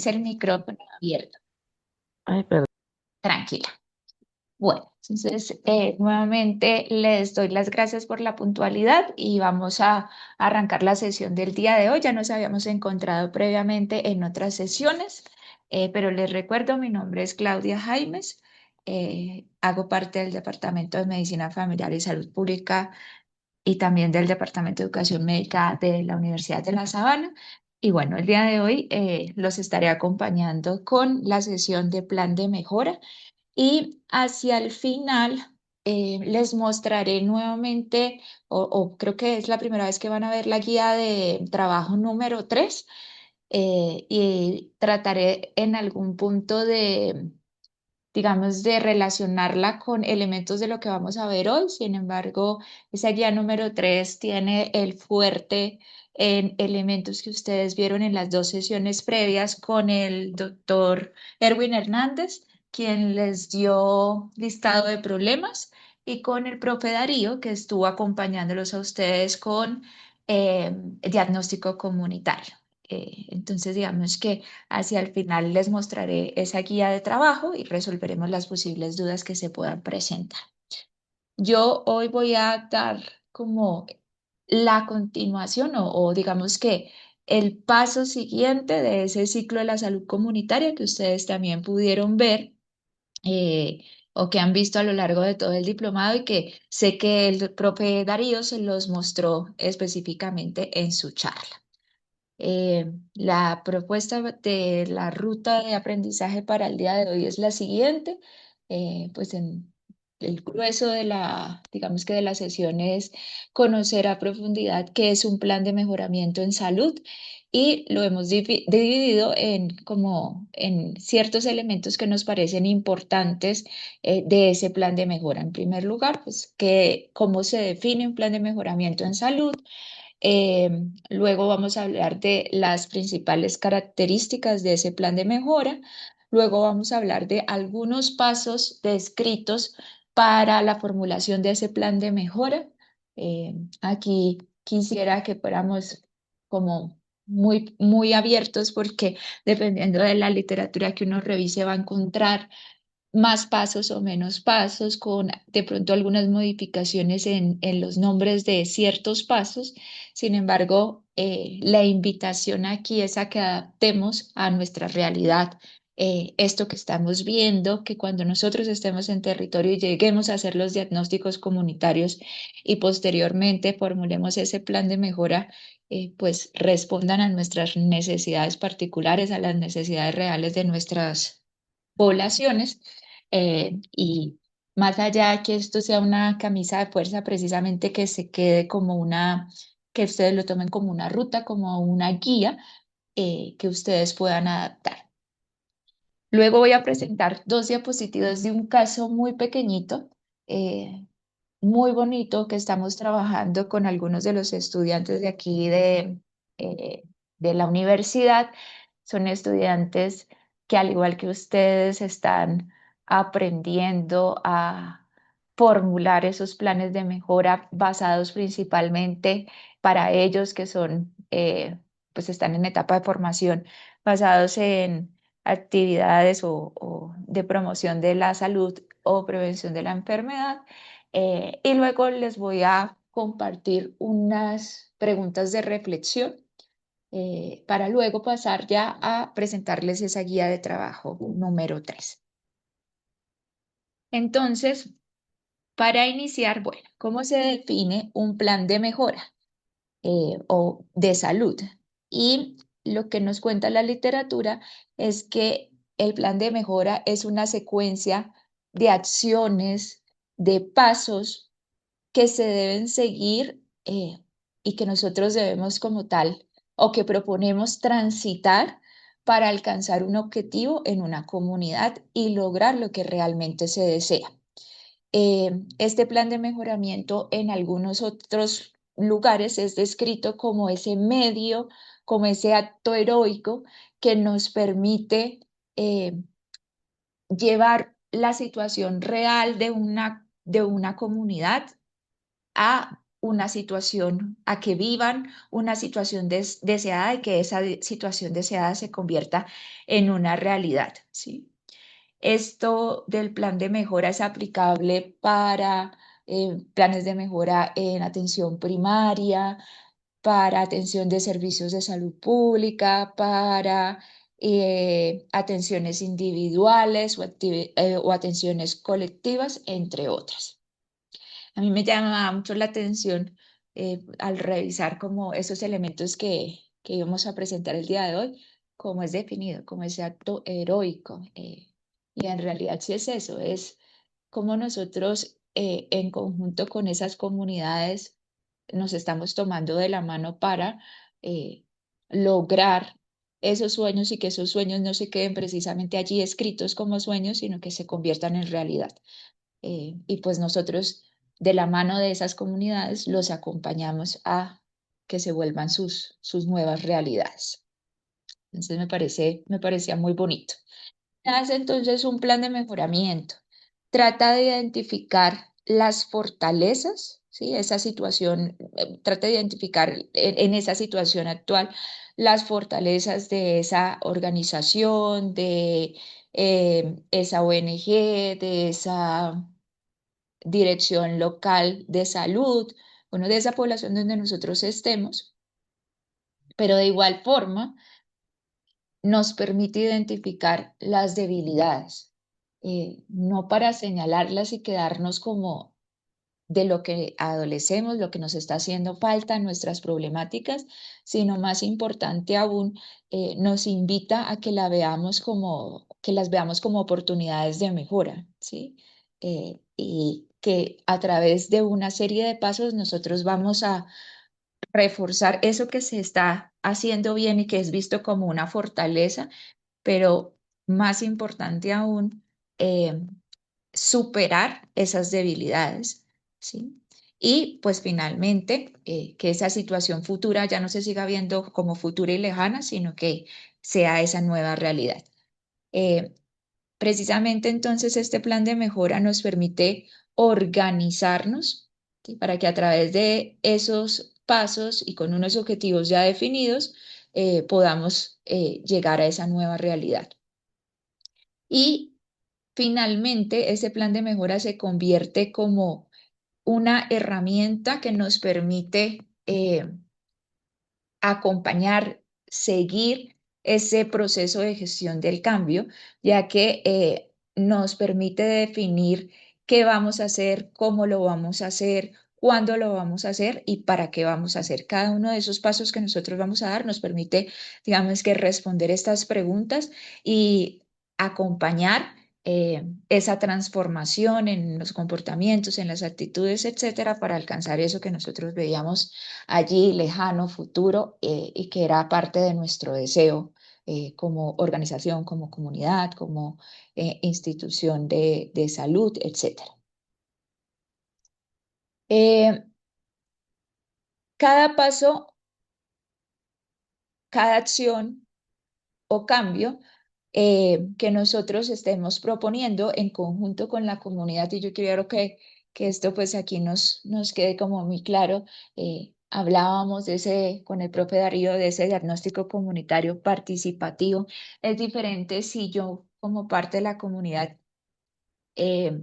el micrófono abierto. Ay, perdón. Tranquila. Bueno, entonces nuevamente les doy las gracias por la puntualidad y vamos a arrancar la sesión del día de hoy. Ya nos habíamos encontrado previamente en otras sesiones, pero les recuerdo, mi nombre es Claudia Jaimes, hago parte del Departamento de Medicina Familiar y Salud Pública y también del Departamento de Educación Médica de la Universidad de La Sabana. Y bueno, el día de hoy los estaré acompañando con la sesión de plan de mejora y hacia el final les mostraré nuevamente, o creo que es la primera vez que van a ver la guía de trabajo número 3 y trataré en algún punto de digamos, de relacionarla con elementos de lo que vamos a ver hoy. Sin embargo, esa guía número 3 tiene el fuerte en elementos que ustedes vieron en las dos sesiones previas con el doctor Erwin Hernández, quien les dio listado de problemas, y con el profe Darío, que estuvo acompañándolos a ustedes con diagnóstico comunitario. Entonces, digamos que hacia el final les mostraré esa guía de trabajo y resolveremos las posibles dudas que se puedan presentar. Yo hoy voy a dar como la continuación o digamos que el paso siguiente de ese ciclo de la salud comunitaria que ustedes también pudieron ver eh, o que han visto a lo largo de todo el diplomado y que sé que el profe Darío se los mostró específicamente en su charla. La propuesta de la ruta de aprendizaje para el día de hoy es la siguiente. Pues en el grueso de digamos que de la sesión es conocer a profundidad qué es un plan de mejoramiento en salud y lo hemos dividido en como en ciertos elementos que nos parecen importantes de ese plan de mejora. En primer lugar, pues cómo se define un plan de mejoramiento en salud. Eh, Luego vamos a hablar de las principales características de ese plan de mejora. Luego vamos a hablar de algunos pasos descritos para la formulación de ese plan de mejora. Aquí quisiera que fuéramos como muy abiertos porque dependiendo de la literatura que uno revise va a encontrar más pasos o menos pasos, con de pronto algunas modificaciones en los nombres de ciertos pasos. Sin embargo, la invitación aquí es a que adaptemos a nuestra realidad esto que estamos viendo, que cuando nosotros estemos en territorio y lleguemos a hacer los diagnósticos comunitarios y posteriormente formulemos ese plan de mejora, pues respondan a nuestras necesidades particulares, a las necesidades reales de nuestras poblaciones y más allá que esto sea una camisa de fuerza, precisamente que se quede como que ustedes lo tomen como una ruta, como una guía que ustedes puedan adaptar. Luego voy a presentar dos diapositivas de un caso muy pequeñito, eh, muy bonito, que estamos trabajando con algunos de los estudiantes de aquí eh, de la universidad. Son estudiantes que al igual que ustedes están aprendiendo a formular esos planes de mejora basados principalmente para ellos que son, pues están en etapa de formación, basados en actividades o de promoción de la salud o prevención de la enfermedad. Y luego les voy a compartir unas preguntas de reflexión para luego pasar ya a presentarles esa guía de trabajo número 3. Entonces, para iniciar, bueno, ¿cómo se define un plan de mejora o de salud? Y lo que nos cuenta la literatura es que el plan de mejora es una secuencia de acciones, de pasos que se deben seguir y que nosotros debemos como tal o que proponemos transitar para alcanzar un objetivo en una comunidad y lograr lo que realmente se desea. Este plan de mejoramiento en algunos otros lugares es descrito como ese medio, como ese acto heroico que nos permite eh, llevar la situación real de una comunidad a una situación, a que vivan una situación deseada y que esa situación deseada se convierta en una realidad, ¿sí? Esto del plan de mejora es aplicable para planes de mejora en atención primaria, para atención de servicios de salud pública, para atenciones individuales o atenciones colectivas, entre otras. A mí me llama mucho la atención al revisar como esos elementos que íbamos a presentar el día de hoy, cómo es definido, como ese acto heroico. Y en realidad sí es eso, es cómo nosotros en conjunto con esas comunidades nos estamos tomando de la mano para eh, lograr esos sueños y que esos sueños no se queden precisamente allí escritos como sueños, sino que se conviertan en realidad. Y pues nosotros de la mano de esas comunidades los acompañamos a que se vuelvan sus nuevas realidades. Entonces me parecía muy bonito. Hace entonces un plan de mejoramiento. Trata de identificar las fortalezas, ¿sí? Esa situación, trata de identificar en esa situación actual las fortalezas de esa organización, de esa ONG, de esa dirección local de salud, bueno, de esa población donde nosotros estemos, pero de igual forma nos permite identificar las debilidades, no para señalarlas y quedarnos como de lo que adolecemos, lo que nos está haciendo falta, nuestras problemáticas, sino más importante aún, nos invita a que que las veamos como oportunidades de mejora, ¿sí? Y que a través de una serie de pasos nosotros vamos a reforzar eso que se está haciendo bien y que es visto como una fortaleza, pero más importante aún, eh, superar esas debilidades, ¿sí? Y pues finalmente, que esa situación futura ya no se siga viendo como futura y lejana, sino que sea esa nueva realidad. Eh, Precisamente entonces este plan de mejora nos permite organizarnos, ¿sí? Para que a través de esos pasos y con unos objetivos ya definidos, podamos llegar a esa nueva realidad. Y finalmente, ese plan de mejora se convierte como una herramienta que nos permite acompañar, seguir ese proceso de gestión del cambio, ya que nos permite definir qué vamos a hacer, cómo lo vamos a hacer, cuándo lo vamos a hacer y para qué vamos a hacer. Cada uno de esos pasos que nosotros vamos a dar nos permite, digamos que, responder estas preguntas y acompañar esa transformación en los comportamientos, en las actitudes, etcétera, para alcanzar eso que nosotros veíamos allí lejano, futuro, y que era parte de nuestro deseo como organización, como comunidad, como institución de salud, etcétera. Eh, Cada paso, cada acción o cambio que nosotros estemos proponiendo en conjunto con la comunidad. Y yo quiero que esto pues aquí nos quede como muy claro. Hablábamos de ese, con el profe Darío, de ese diagnóstico comunitario participativo. Es diferente si yo como parte de la comunidad eh,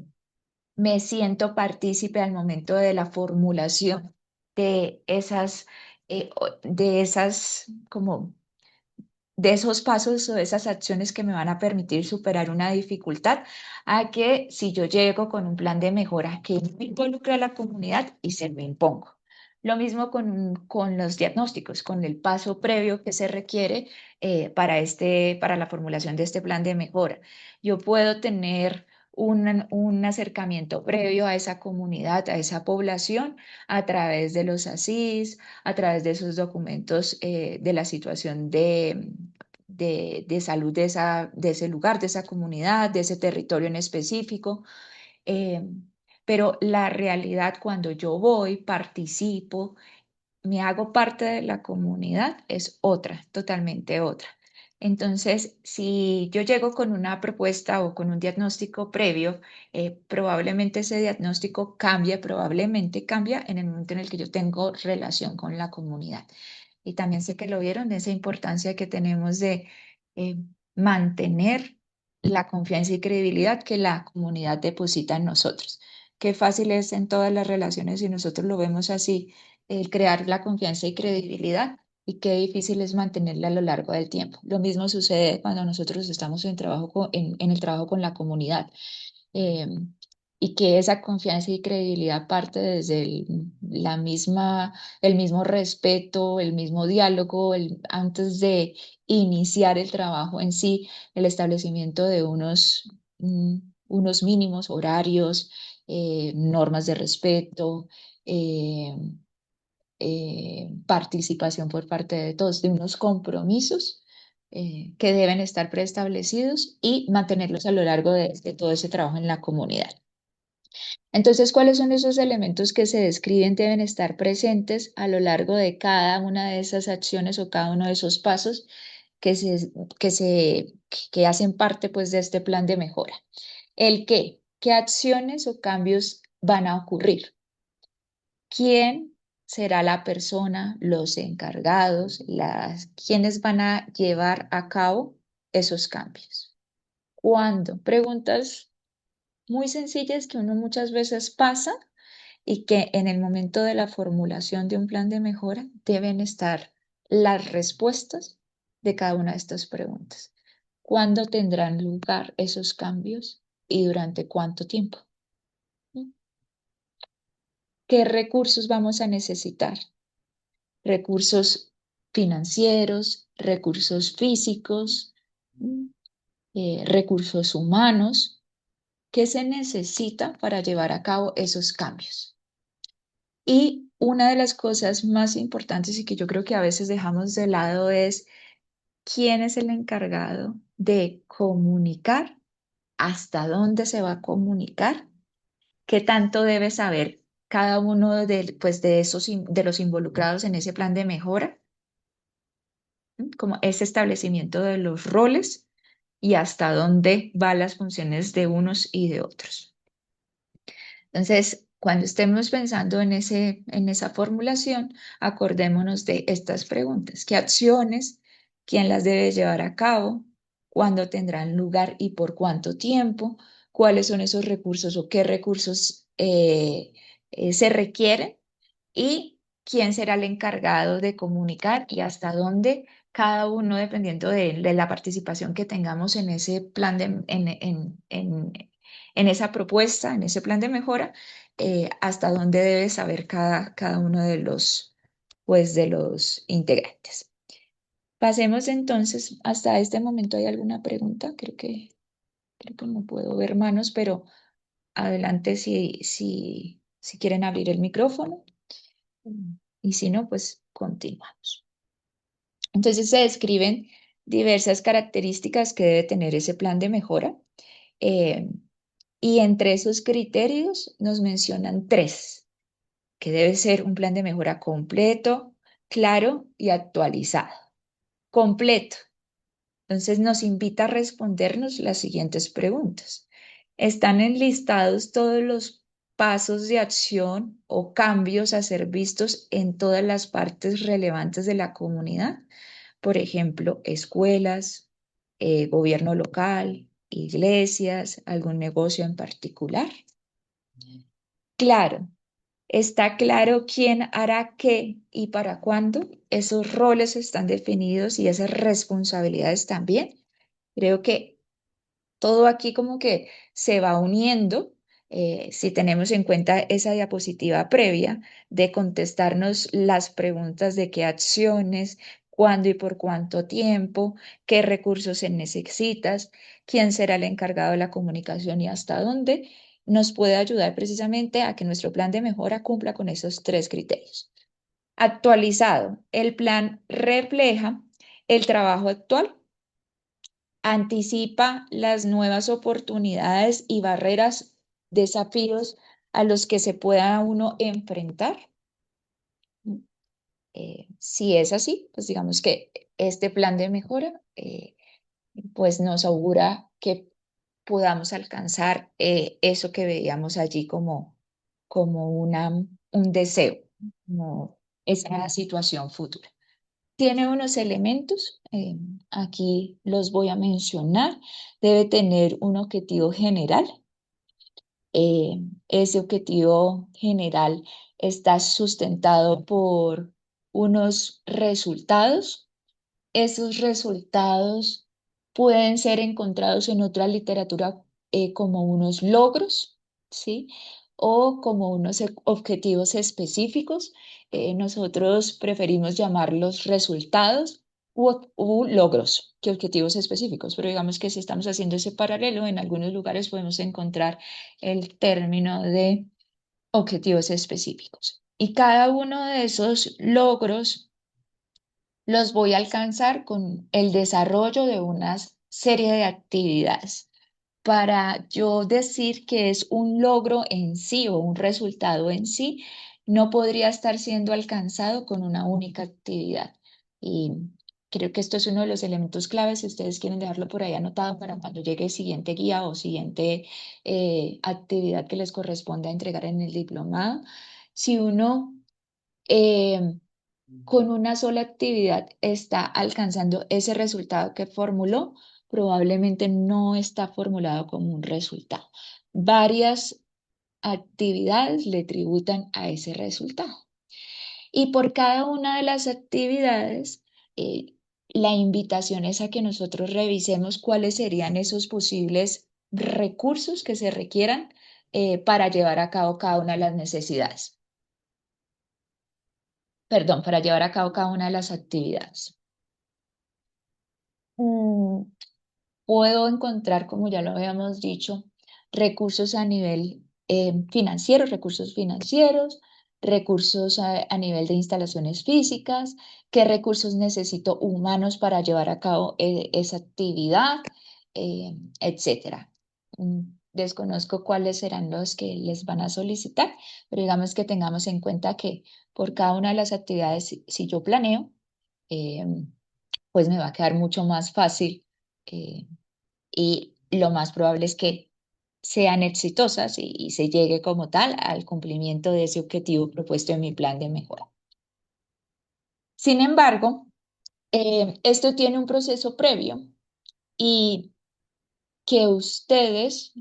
me siento partícipe al momento de la formulación de esas como de esos pasos o de esas acciones que me van a permitir superar una dificultad, a que si yo llego con un plan de mejora que no involucre a la comunidad y se lo impongo. Lo mismo con los diagnósticos, con el paso previo que se requiere para la formulación de este plan de mejora. Yo puedo tener un acercamiento previo a esa comunidad, a esa población, a través de los ASIS, a través de esos documentos de la situación de salud de ese lugar, de esa comunidad, de ese territorio en específico. Eh, pero la realidad cuando yo voy, participo, me hago parte de la comunidad, es otra, totalmente otra. Entonces, si yo llego con una propuesta o con un diagnóstico previo, probablemente ese diagnóstico cambia, probablemente cambia en el momento en el que yo tengo relación con la comunidad. Y también sé que lo vieron, de esa importancia que tenemos de eh, mantener la confianza y credibilidad que la comunidad deposita en nosotros. Qué fácil es en todas las relaciones, si nosotros lo vemos así, el crear la confianza y credibilidad, y qué difícil es mantenerla a lo largo del tiempo. Lo mismo sucede cuando nosotros estamos en en el trabajo con la comunidad. eh, y que esa confianza y credibilidad parte desde el mismo respeto, el mismo diálogo, antes de iniciar el trabajo en sí, el establecimiento de unos mínimos horarios, normas de respeto, eh, participación por parte de todos, de unos compromisos que deben estar preestablecidos y mantenerlos a lo largo de todo ese trabajo en la comunidad. Entonces, ¿cuáles son esos elementos que se describen deben estar presentes a lo largo de cada una de esas acciones o cada uno de esos pasos que que se, que hacen parte pues de este plan de mejora? El qué acciones o cambios van a ocurrir, quién será la persona, los encargados, quienes van a llevar a cabo esos cambios. ¿Cuándo? Preguntas muy sencillas que uno muchas veces pasa y que en el momento de la formulación de un plan de mejora deben estar las respuestas de cada una de estas preguntas. ¿Cuándo tendrán lugar esos cambios y durante cuánto tiempo? ¿Qué recursos vamos a necesitar? Recursos financieros, recursos físicos, recursos humanos. ¿Qué se necesita para llevar a cabo esos cambios? Y una de las cosas más importantes y que yo creo que a veces dejamos de lado es quién es el encargado de comunicar, hasta dónde se va a comunicar, qué tanto debe saber cada uno pues de de los involucrados en ese plan de mejora, como ese establecimiento de los roles y hasta dónde van las funciones de unos y de otros. Entonces, cuando estemos pensando en en esa formulación, acordémonos de estas preguntas. ¿Qué acciones? ¿Quién las debe llevar a cabo? ¿Cuándo tendrán lugar y por cuánto tiempo? ¿Cuáles son esos recursos o qué recursos se requieren? ¿Y quién será el encargado de comunicar y hasta dónde cada uno, dependiendo de la participación que tengamos en ese plan en esa propuesta, en ese plan de mejora, hasta dónde debe saber cada uno de pues, de los integrantes? Pasemos entonces, hasta este momento, ¿hay alguna pregunta? Creo que no puedo ver manos, pero adelante si quieren abrir el micrófono. Y si no, pues continuamos. Entonces se describen diversas características que debe tener ese plan de mejora. eh, y entre esos criterios nos mencionan tres, que debe ser un plan de mejora completo, claro y actualizado. Completo. Entonces nos invita a respondernos las siguientes preguntas. ¿Están enlistados todos los pasos de acción o cambios a ser vistos en todas las partes relevantes de la comunidad? Por ejemplo, escuelas, gobierno local, iglesias, algún negocio en particular. Claro, está claro quién hará qué y para cuándo. Esos roles están definidos y esas responsabilidades también. Creo que todo aquí como que se va uniendo, si tenemos en cuenta esa diapositiva previa de contestarnos las preguntas de qué acciones, cuándo y por cuánto tiempo, qué recursos se necesitas, quién será el encargado de la comunicación y hasta dónde, nos puede ayudar precisamente a que nuestro plan de mejora cumpla con esos tres criterios. Actualizado, el plan refleja el trabajo actual, anticipa las nuevas oportunidades y barreras, desafíos a los que se pueda uno enfrentar. Si es así, pues digamos que este plan de mejora pues nos augura que podamos alcanzar eso que veíamos allí como un deseo, como esa situación futura. Tiene unos elementos, aquí los voy a mencionar. Debe tener un objetivo general. Ese objetivo general está sustentado por unos resultados. Esos resultados pueden ser encontrados en otra literatura como unos logros, ¿sí? O como unos objetivos específicos. Nosotros preferimos llamarlos resultados u logros que objetivos específicos, pero digamos que si estamos haciendo ese paralelo, en algunos lugares podemos encontrar el término de objetivos específicos. Y cada uno de esos logros los voy a alcanzar con el desarrollo de una serie de actividades. Para yo decir que es un logro en sí o un resultado en sí, no podría estar siendo alcanzado con una única actividad. Y creo que esto es uno de los elementos claves, si ustedes quieren dejarlo por ahí anotado para cuando llegue el siguiente guía o siguiente actividad que les corresponda entregar en el diplomado. Si uno eh, con una sola actividad está alcanzando ese resultado que formuló, probablemente no está formulado como un resultado. Varias actividades le tributan a ese resultado. Y por cada una de las actividades, la invitación es a que nosotros revisemos cuáles serían esos posibles recursos que se requieran para llevar a cabo cada una de las necesidades. Perdón, para llevar a cabo cada una de las actividades. Mm, Puedo encontrar, como ya lo habíamos dicho, recursos a nivel financiero, recursos a nivel de instalaciones físicas, qué recursos necesito humanos para llevar a cabo esa actividad, etcétera. Desconozco cuáles serán los que les van a solicitar, pero digamos que tengamos en cuenta que por cada una de las actividades, si yo planeo, pues me va a quedar mucho más fácil y lo más probable es que sean exitosas y se llegue como tal al cumplimiento de ese objetivo propuesto en mi plan de mejora. Sin embargo, esto tiene un proceso previo y que ustedes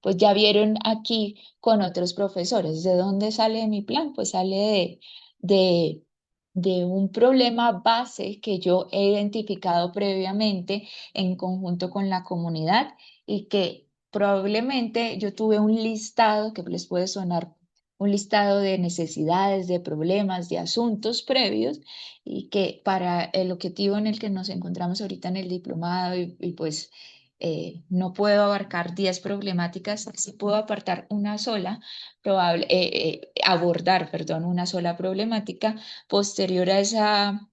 pues ya vieron aquí con otros profesores. ¿De dónde sale mi plan? Pues sale de, de un problema base que yo he identificado previamente en conjunto con la comunidad y que probablemente yo tuve un listado que les puede sonar. Un listado de necesidades, de problemas, de asuntos previos y que para el objetivo en el que nos encontramos ahorita en el diplomado y pues no puedo abarcar 10 problemáticas, sí puedo apartar una sola, abordar, perdón, una sola problemática posterior a esa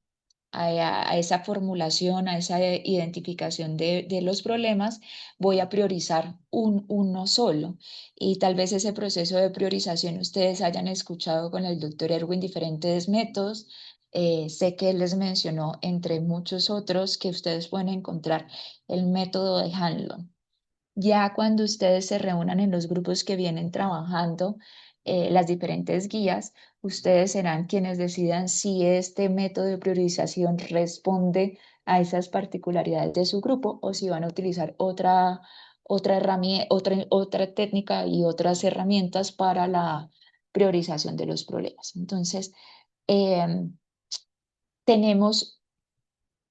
formulación, a esa identificación de los problemas, voy a priorizar uno solo. Y tal vez ese proceso de priorización ustedes hayan escuchado con el doctor Erwin diferentes métodos. Sé que él les mencionó, entre muchos otros, que ustedes pueden encontrar el método de Hanlon. Ya cuando ustedes se reúnan en los grupos que vienen trabajando las diferentes guías, ustedes serán quienes decidan si este método de priorización responde a esas particularidades de su grupo o si van a utilizar otra herramienta, otra técnica y otras herramientas para la priorización de los problemas. Entonces, em, tenemos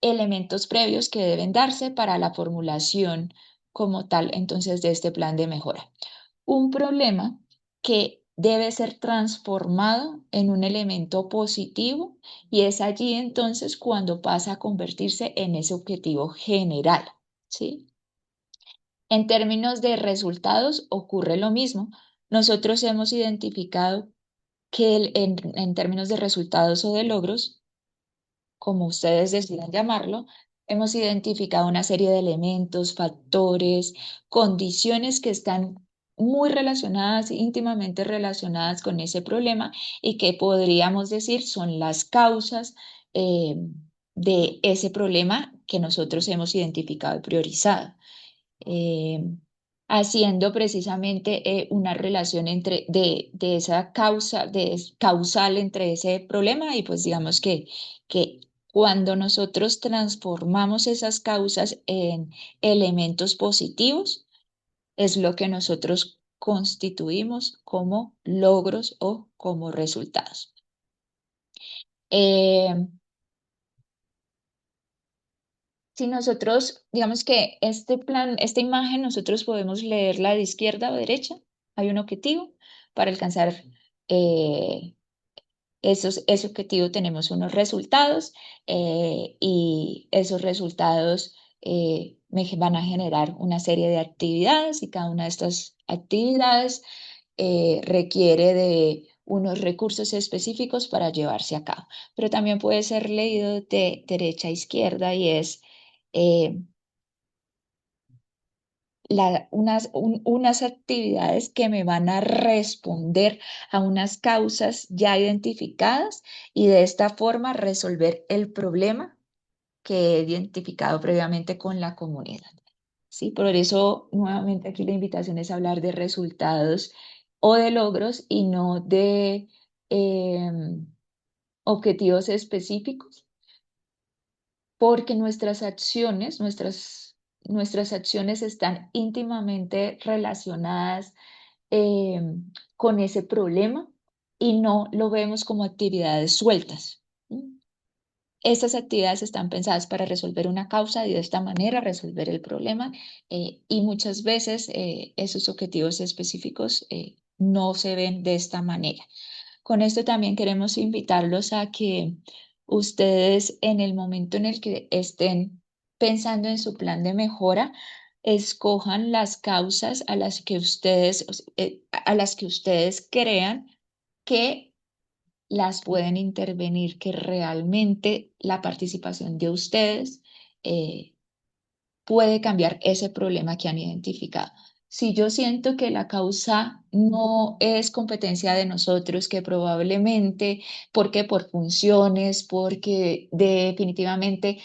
elementos previos que deben darse para la formulación como tal, entonces, de este plan de mejora. Un problema que debe ser transformado en un elemento positivo y es allí entonces cuando pasa a convertirse en ese objetivo general, ¿sí? En términos de resultados ocurre lo mismo. Nosotros hemos identificado que en términos de resultados o de logros, como ustedes decidan llamarlo, hemos identificado una serie de elementos, factores, condiciones que están muy relacionadas, íntimamente relacionadas con ese problema y que podríamos decir son las causas eh, de ese problema que nosotros hemos identificado y priorizado, eh, haciendo precisamente una relación de esa causa, causal entre ese problema y pues digamos que cuando nosotros transformamos esas causas en elementos positivos, es lo que nosotros constituimos como logros o como resultados. Eh, Si nosotros, digamos que este plan, esta imagen, nosotros podemos leerla de izquierda o derecha. Hay un objetivo para alcanzar eh, ese objetivo. Tenemos unos resultados y esos resultados me van a generar una serie de actividades y cada una de estas actividades requiere de unos recursos específicos para llevarse a cabo. Pero también puede ser leído de derecha a izquierda y es eh, unas actividades que me van a responder a unas causas ya identificadas y de esta forma resolver el problema que he identificado previamente con la comunidad. ¿Sí? Por eso, nuevamente aquí la invitación es hablar de resultados o de logros y no de objetivos específicos, porque nuestras acciones están íntimamente relacionadas eh, con ese problema y no lo vemos como actividades sueltas. ¿Sí? Estas actividades están pensadas para resolver una causa y de esta manera resolver el problema y muchas veces esos objetivos específicos no se ven de esta manera. Con esto también queremos invitarlos a que ustedes en el momento en el que estén pensando en su plan de mejora, escojan las causas a las que ustedes crean que las pueden intervenir, que realmente la participación de ustedes eh, puede cambiar ese problema que han identificado. Si yo siento que la causa no es competencia de nosotros, que probablemente, porque por funciones, porque definitivamente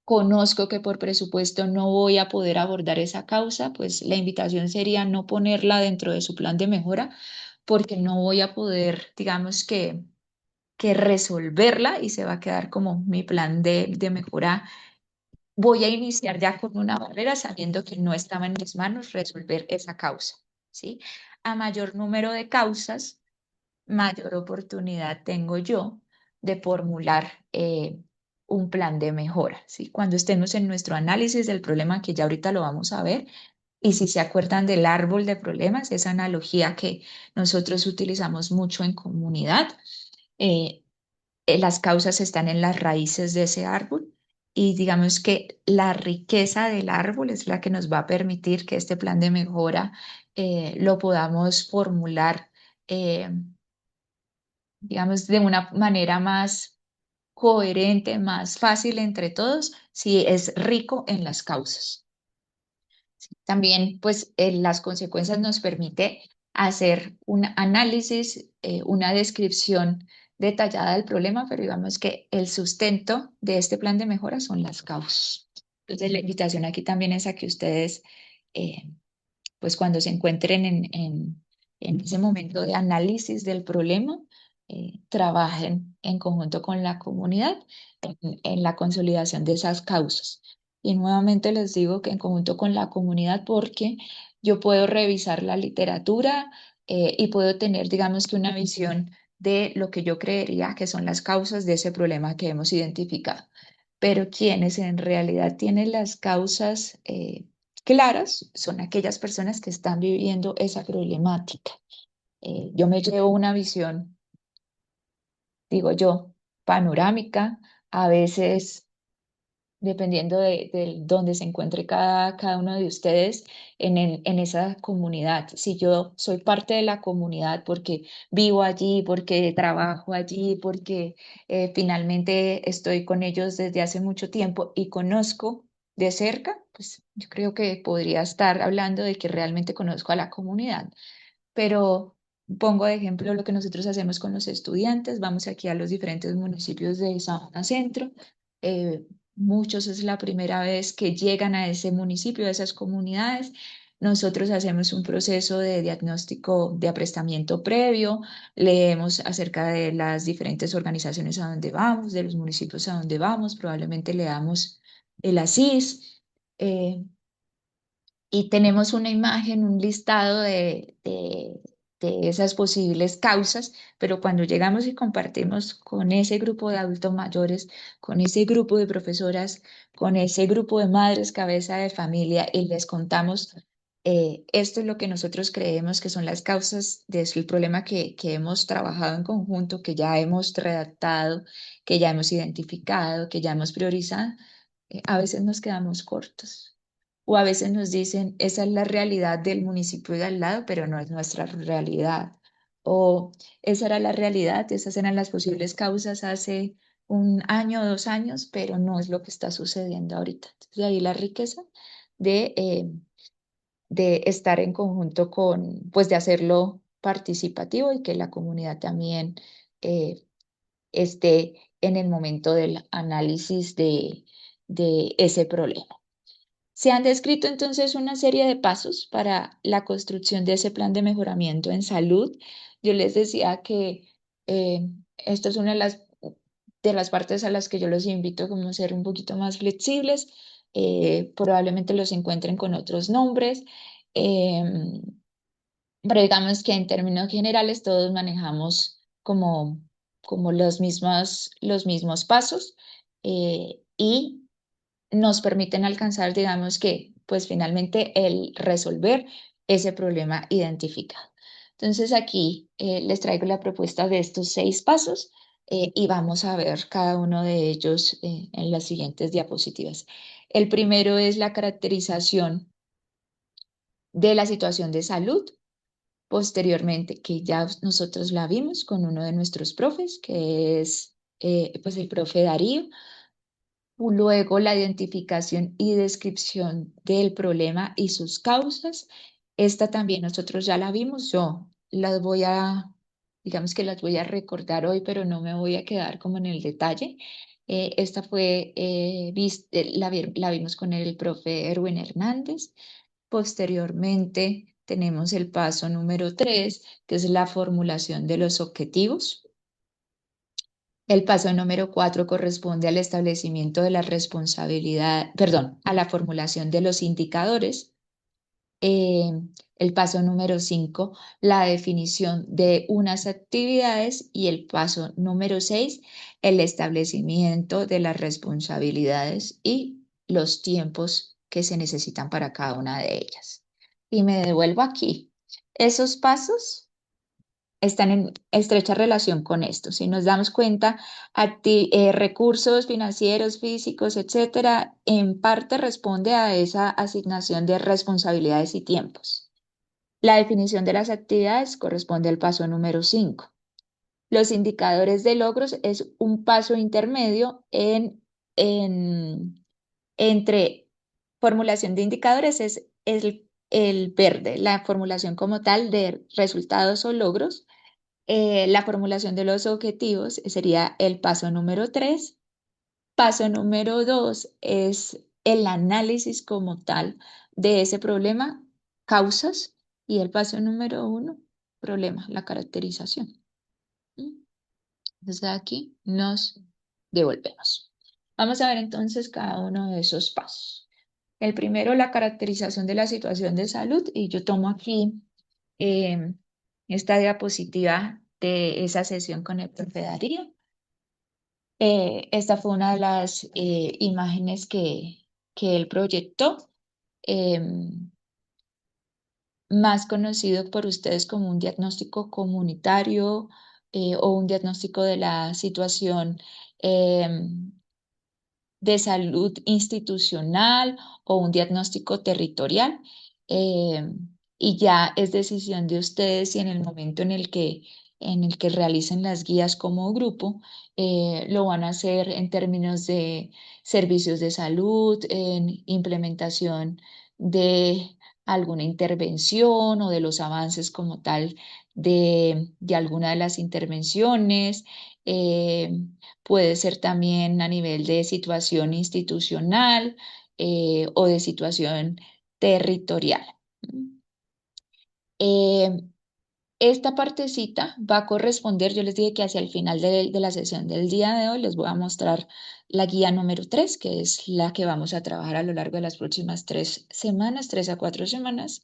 conozco que por presupuesto no voy a poder abordar esa causa, pues la invitación sería no ponerla dentro de su plan de mejora, porque no voy a poder, digamos que resolverla y se va a quedar como mi plan de mejora. Voy a iniciar ya con una barrera sabiendo que no estaba en mis manos resolver esa causa, ¿sí? A mayor número de causas, mayor oportunidad tengo yo de formular un plan de mejora, ¿sí? Cuando estemos en nuestro análisis del problema, que ya ahorita lo vamos a ver, y si se acuerdan del árbol de problemas, esa analogía que nosotros utilizamos mucho en comunidad, eh, las causas están en las raíces de ese árbol y digamos que la riqueza del árbol es la que nos va a permitir que este plan de mejora lo podamos formular, eh, digamos, de una manera más coherente, más fácil entre todos, si es rico en las causas. También, pues, las consecuencias nos permite hacer un análisis, una descripción detallada del problema, pero digamos que el sustento de este plan de mejora son las causas. Entonces, la invitación aquí también es a que ustedes eh, pues cuando se encuentren en ese momento de análisis del problema, trabajen en conjunto con la comunidad en la consolidación de esas causas. Y nuevamente les digo que en conjunto con la comunidad, porque yo puedo revisar la literatura y puedo tener, digamos que una visión de lo que yo creería que son las causas de ese problema que hemos identificado. Pero quienes en realidad tienen las causas claras son aquellas personas que están viviendo esa problemática. Yo me llevo una visión, digo yo, panorámica, a veces dependiendo de dónde se encuentre cada uno de ustedes en esa comunidad. Si yo soy parte de la comunidad porque vivo allí, porque trabajo allí, porque finalmente estoy con ellos desde hace mucho tiempo y conozco de cerca, pues yo creo que podría estar hablando de que realmente conozco a la comunidad. Pero pongo de ejemplo lo que nosotros hacemos con los estudiantes. Vamos aquí a los diferentes municipios de Sabana Centro eh, muchos es la primera vez que llegan a ese municipio, a esas comunidades. Nosotros hacemos un proceso de diagnóstico de aprestamiento previo, leemos acerca de las diferentes organizaciones a donde vamos, de los municipios a donde vamos, probablemente leamos el ASIS. Y tenemos una imagen, un listado de esas posibles causas, pero cuando llegamos y compartimos con ese grupo de adultos mayores, con ese grupo de profesoras, con ese grupo de madres cabeza de familia y les contamos, esto es lo que nosotros creemos que son las causas del problema que hemos trabajado en conjunto, que ya hemos redactado, que ya hemos identificado, que ya hemos priorizado, a veces nos quedamos cortos. O a veces nos dicen, esa es la realidad del municipio de al lado, pero no es nuestra realidad. O esa era la realidad, esas eran las posibles causas hace un año o 2 años, pero no es lo que está sucediendo ahorita. Entonces, de ahí la riqueza de, eh, de estar en conjunto con, pues de hacerlo participativo y que la comunidad también eh, esté en el momento del análisis de ese problema. Se han descrito entonces una serie de pasos para la construcción de ese plan de mejoramiento en salud. Yo les decía que esto es una de las partes a las que yo los invito como a ser un poquito más flexibles. Probablemente los encuentren con otros nombres, em, pero digamos que en términos generales todos manejamos como los mismos pasos, y nos permiten alcanzar, digamos que, pues finalmente el resolver ese problema identificado. Entonces aquí les traigo la propuesta de estos 6 pasos, y vamos a ver cada uno de ellos en las siguientes diapositivas. El primero es la caracterización de la situación de salud. Posteriormente, que ya nosotros la vimos con uno de nuestros profes, que es pues el profe Darío. Luego, la identificación y descripción del problema y sus causas. Esta también nosotros ya la vimos. Yo las voy a, digamos que las voy a recordar hoy, pero no me voy a quedar como en el detalle. Esta fue, la vimos con el profe Erwin Hernández. Posteriormente, tenemos el paso número 3, que es la formulación de los objetivos. El paso número 4 corresponde al establecimiento de la responsabilidad, perdón, a la formulación de los indicadores. Eh, el paso número 5, la definición de unas actividades. Y el paso número 6, el establecimiento de las responsabilidades y los tiempos que se necesitan para cada una de ellas. Y me devuelvo aquí. Esos pasos están en estrecha relación con esto. Si nos damos cuenta, recursos financieros, físicos, etcétera, en parte responde a esa asignación de responsabilidades y tiempos. La definición de las actividades corresponde al paso número 5. Los indicadores de logros es un paso intermedio en, entre formulación de indicadores, es el verde, la formulación como tal de resultados o logros. La formulación de los objetivos sería el paso número 3. Paso número 2 es el análisis como tal de ese problema, causas. Y el paso número 1, problema, la caracterización. ¿Mm? Entonces aquí nos devolvemos. Vamos a ver entonces cada uno de esos pasos. El primero, la caracterización de la situación de salud. Y yo tomo aquí em, esta diapositiva de esa sesión con el profe Darío. Esta fue una de las imágenes que él proyectó, más conocido por ustedes como un diagnóstico comunitario, o un diagnóstico de la situación em, de salud institucional o un diagnóstico territorial. eh, y ya es decisión de ustedes si en el momento en el que realicen las guías como grupo, lo van a hacer en términos de servicios de salud, en implementación de alguna intervención o de los avances como tal de alguna de las intervenciones, eh, puede ser también a nivel de situación institucional o de situación territorial. Eh, Esta partecita va a corresponder, yo les dije que hacia el final de la sesión del día de hoy les voy a mostrar la guía número 3, que es la que vamos a trabajar a lo largo de las próximas 3 semanas, 3 a 4 semanas.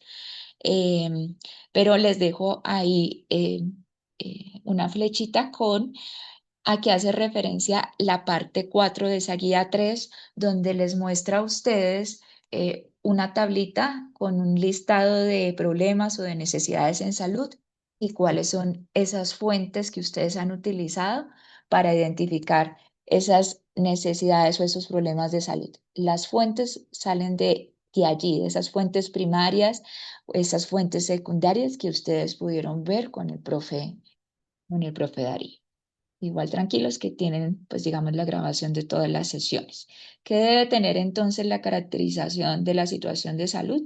Em, pero les dejo ahí una flechita con a qué hace referencia la parte 4 de esa guía 3, donde les muestra a ustedes una tablita con un listado de problemas o de necesidades en salud y cuáles son esas fuentes que ustedes han utilizado para identificar esas necesidades o esos problemas de salud. Las fuentes salen de allí, de esas fuentes primarias, esas fuentes secundarias que ustedes pudieron ver con el profe Darío. Igual tranquilos que tienen, pues digamos, la grabación de todas las sesiones. ¿Qué debe tener entonces la caracterización de la situación de salud?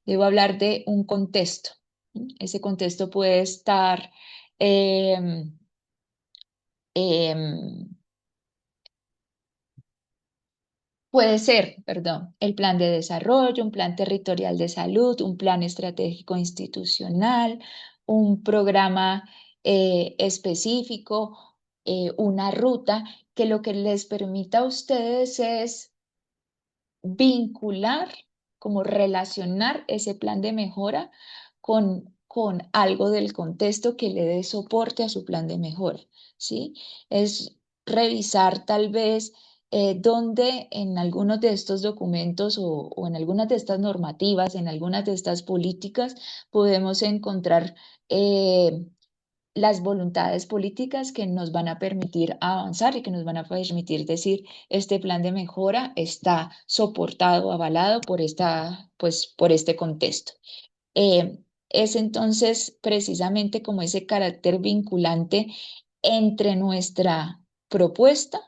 Debo hablar de un contexto. Ese contexto puede estar em, em, puede ser, perdón, el plan de desarrollo, un plan territorial de salud, un plan estratégico institucional, un programa específico, una ruta que lo que les permita a ustedes es vincular, como relacionar ese plan de mejora con algo del contexto que le dé soporte a su plan de mejora, ¿sí? Es revisar tal vez dónde en algunos de estos documentos o en algunas de estas normativas, en algunas de estas políticas, podemos encontrar las voluntades políticas que nos van a permitir avanzar y que nos van a permitir decir, este plan de mejora está soportado, avalado pues, por este contexto. Es entonces precisamente como ese carácter vinculante entre nuestra propuesta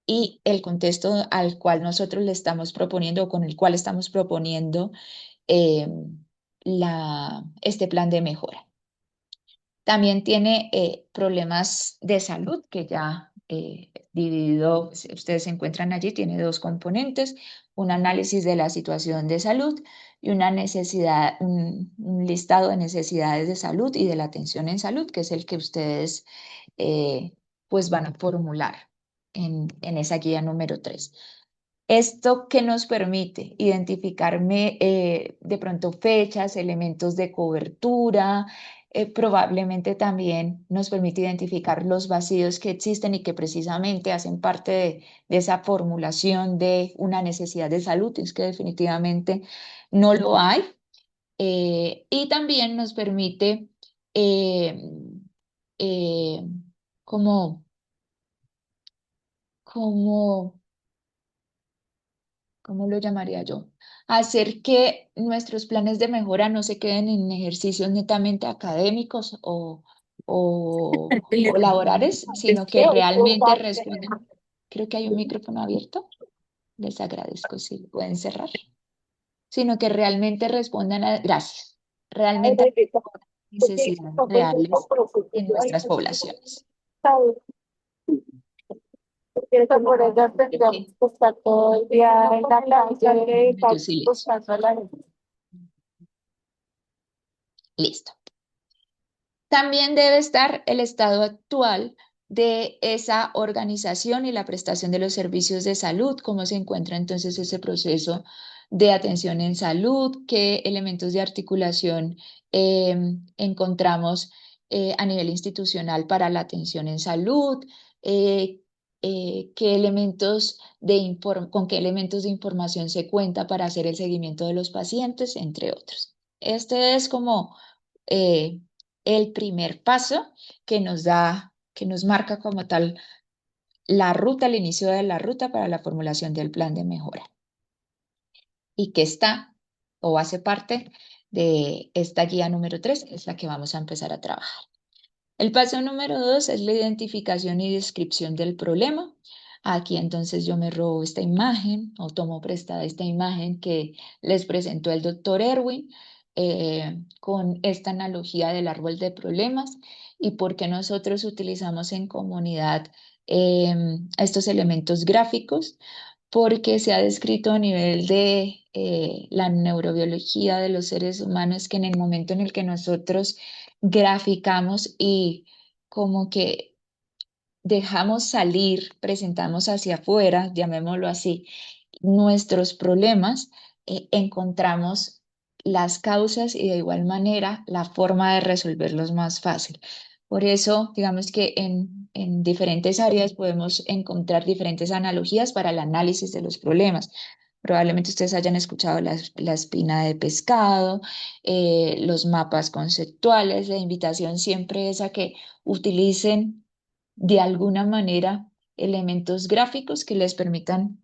y el contexto al cual nosotros le estamos proponiendo o con el cual estamos proponiendo eh, este plan de mejora. También tiene problemas de salud que ya dividido, si ustedes se encuentran allí, tiene dos componentes, un análisis de la situación de salud y una necesidad, un listado de necesidades de salud y de la atención en salud, que es el que ustedes pues van a formular en esa guía número 3. Esto que nos permite identificarme de pronto fechas, elementos de cobertura, probablemente también nos permite identificar los vacíos que existen y que precisamente hacen parte de esa formulación de una necesidad de salud, es que definitivamente no lo hay. Y también nos permite eh, eh, como, como ¿cómo lo llamaría yo? Hacer que nuestros planes de mejora no se queden en ejercicios netamente académicos o laborales, sino que realmente respondan. Creo que hay un micrófono abierto. Les agradezco si pueden cerrar. Sino que realmente respondan a, gracias, realmente a necesidades reales en nuestras poblaciones. Eso por eso tendríamos que estar todo el día en la calle, Minuto de silencio. buscando a la gente. Listo. También debe estar el estado actual de esa organización y la prestación de los servicios de salud, cómo se encuentra entonces ese proceso de atención en salud, qué elementos de articulación encontramos a nivel institucional para la atención en salud, eh, qué elementos con qué elementos de información se cuenta para hacer el seguimiento de los pacientes, entre otros. Este es como eh, el primer paso que nos marca como tal la ruta, el inicio de la ruta para la formulación del plan de mejora y que está o hace parte de esta guía número 3, es la que vamos a empezar a trabajar. El paso número 2 es la identificación y descripción del problema. Aquí entonces yo me robo esta imagen o tomo prestada esta imagen que les presentó el doctor Erwin. con esta analogía del árbol de problemas y por qué nosotros utilizamos en comunidad estos elementos gráficos, porque se ha descrito a nivel de la neurobiología de los seres humanos que en el momento en el que nosotros graficamos y como que dejamos salir, presentamos hacia afuera, llamémoslo así, nuestros problemas, encontramos las causas y de igual manera la forma de resolverlos más fácil. Por eso, digamos que en diferentes áreas podemos encontrar diferentes analogías para el análisis de los problemas. Probablemente ustedes hayan escuchado la espina de pescado, los mapas conceptuales. La invitación siempre es a que utilicen de alguna manera elementos gráficos que les permitan,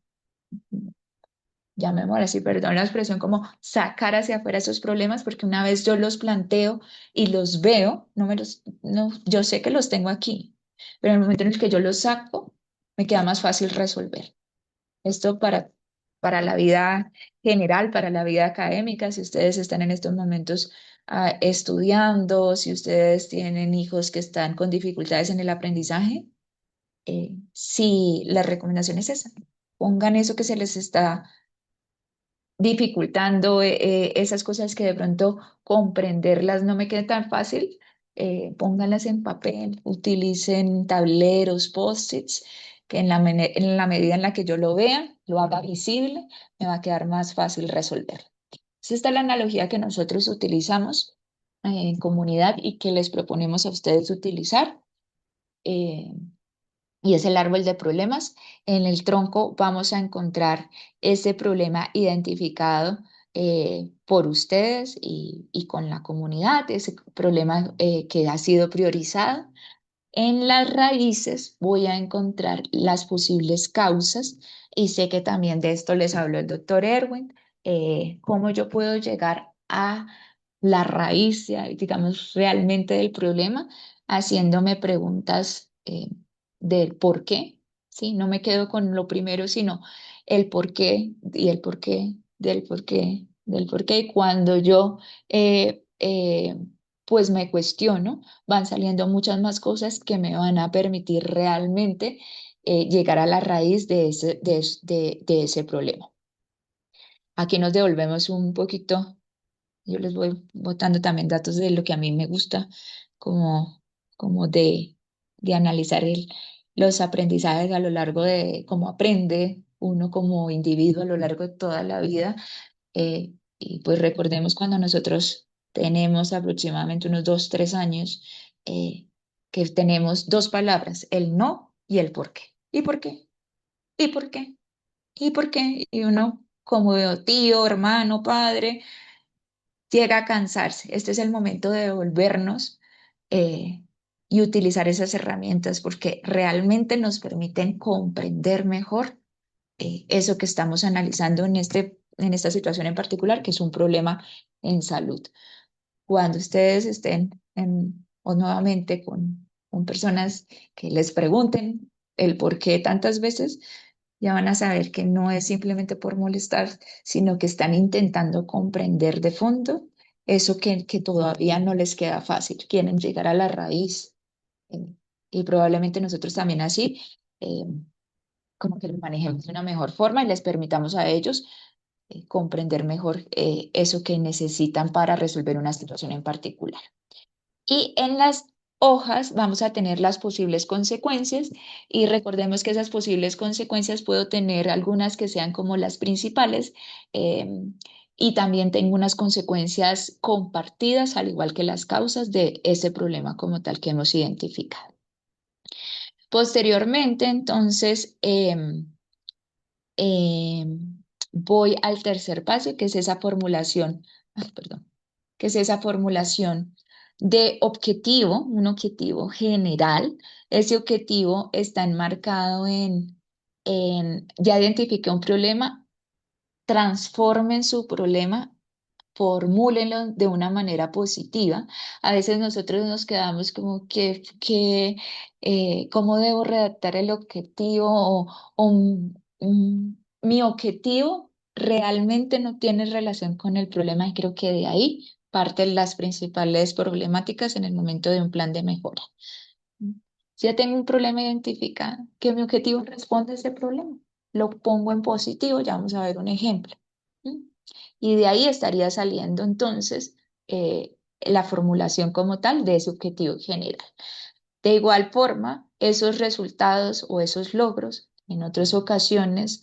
llamémoslo así, perdón la expresión, como sacar hacia afuera esos problemas, porque una vez yo los planteo y los veo, no, yo sé que los tengo aquí, pero en el momento en el que yo los saco, me queda más fácil resolver. Esto para la vida general, para la vida académica, si ustedes están en estos momentos estudiando, si ustedes tienen hijos que están con dificultades en el aprendizaje, sí, la recomendación es esa. Pongan eso que se les está dificultando, esas cosas que de pronto comprenderlas no me queda tan fácil, pónganlas en papel, utilicen tableros, post-its, que en la medida en la que yo lo vea, lo haga visible, me va a quedar más fácil resolver. Esta es la analogía que nosotros utilizamos en comunidad y que les proponemos a ustedes utilizar. Eh, y es el árbol de problemas. En el tronco vamos a encontrar ese problema identificado por ustedes y con la comunidad, ese problema que ha sido priorizado. En las raíces voy a encontrar las posibles causas y sé que también de esto les habló el doctor Erwin, cómo yo puedo llegar a la raíz, digamos, realmente del problema, haciéndome preguntas del por qué, ¿sí? No me quedo con lo primero, sino el por qué y el por qué, del por qué, del por qué. Y cuando yo, pues me cuestiono, van saliendo muchas más cosas que me van a permitir realmente llegar a la raíz de ese problema. Aquí nos devolvemos un poquito, yo les voy botando también datos de lo que a mí me gusta, como, como de analizar los aprendizajes a lo largo de cómo aprende uno como individuo a lo largo de toda la vida. Y pues recordemos cuando nosotros tenemos aproximadamente unos 2, 3 años, eh, que tenemos dos palabras, el no y el por qué. ¿Y por qué? ¿Y por qué? ¿Y por qué? Y uno como tío, hermano, padre, llega a cansarse. Este es el momento de devolvernos eh, y utilizar esas herramientas porque realmente nos permiten comprender mejor eso que estamos analizando en esta situación en particular, que es un problema en salud. Cuando ustedes estén o nuevamente con personas que les pregunten el por qué tantas veces, ya van a saber que no es simplemente por molestar, sino que están intentando comprender de fondo eso que todavía no les queda fácil. Quieren llegar a la raíz. eh, y probablemente nosotros también así. eh, Como que lo manejemos de una mejor forma y les permitamos a ellos comprender mejor eso que necesitan para resolver una situación en particular. Y en las hojas vamos a tener las posibles consecuencias y recordemos que esas posibles consecuencias puedo tener algunas que sean como las principales, eh, y también tengo unas consecuencias compartidas al igual que las causas de ese problema como tal que hemos identificado. Posteriormente, entonces, eh, voy al tercer paso, que es esa formulación, perdón, que es esa formulación de objetivo, un objetivo general. Ese objetivo está enmarcado ya identifiqué un problema, transformen su problema, formúlenlo de una manera positiva. A veces nosotros nos quedamos como ¿cómo debo redactar el objetivo? Mi objetivo realmente no tiene relación con el problema y creo que de ahí parte de las principales problemáticas en el momento de un plan de mejora. Si ya tengo un problema identificado, que mi objetivo responde a ese problema. Lo pongo en positivo, ya vamos a ver un ejemplo. ¿Mm? Y de ahí estaría saliendo entonces la formulación como tal de ese objetivo general. De igual forma, esos resultados o esos logros, en otras ocasiones,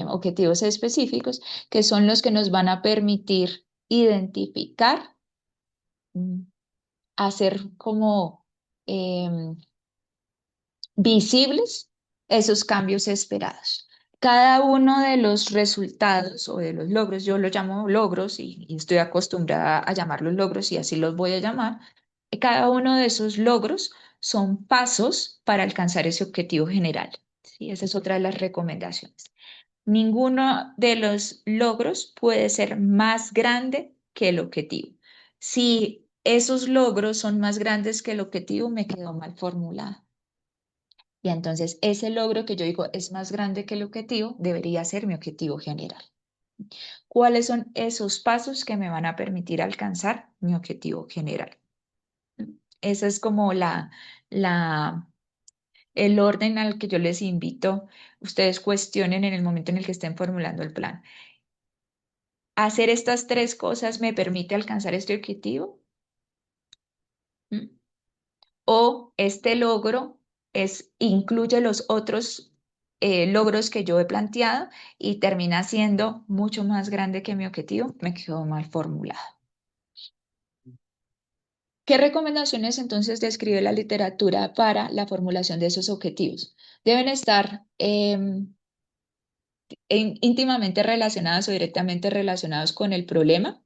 objetivos específicos, que son los que nos van a permitir identificar, mm, hacer como em, visibles esos cambios esperados. Cada uno de los resultados o de los logros, yo los llamo logros y estoy acostumbrada a llamarlos logros y así los voy a llamar. Cada uno de esos logros son pasos para alcanzar ese objetivo general. ¿Sí? Esa es otra de las recomendaciones. Ninguno de los logros puede ser más grande que el objetivo. Si esos logros son más grandes que el objetivo, me quedó mal formulado. Y entonces ese logro que yo digo es más grande que el objetivo, debería ser mi objetivo general. ¿Cuáles son esos pasos que me van a permitir alcanzar mi objetivo general? Ese es como la, el orden al que yo les invito. Ustedes cuestionen en el momento en el que estén formulando el plan. ¿Hacer estas tres cosas me permite alcanzar este objetivo? ¿Mm? ¿O este logro incluye los otros logros que yo he planteado y termina siendo mucho más grande que mi objetivo? Me quedó mal formulado. ¿Qué recomendaciones entonces describe la literatura para la formulación de esos objetivos? Deben estar íntimamente relacionados o directamente relacionados con el problema,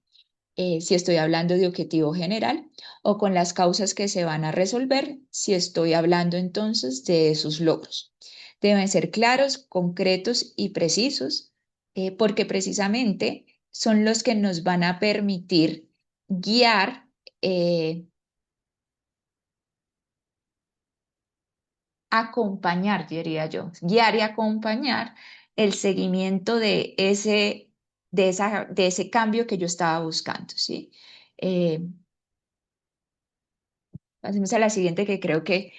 si estoy hablando de objetivo general, o con las causas que se van a resolver, si estoy hablando entonces de esos logros. Deben ser claros, concretos y precisos, porque precisamente son los que nos van a permitir guiar, acompañar, diría yo, guiar y acompañar el seguimiento de ese cambio que yo estaba buscando, ¿sí? Eh, Pasemos a la siguiente que creo que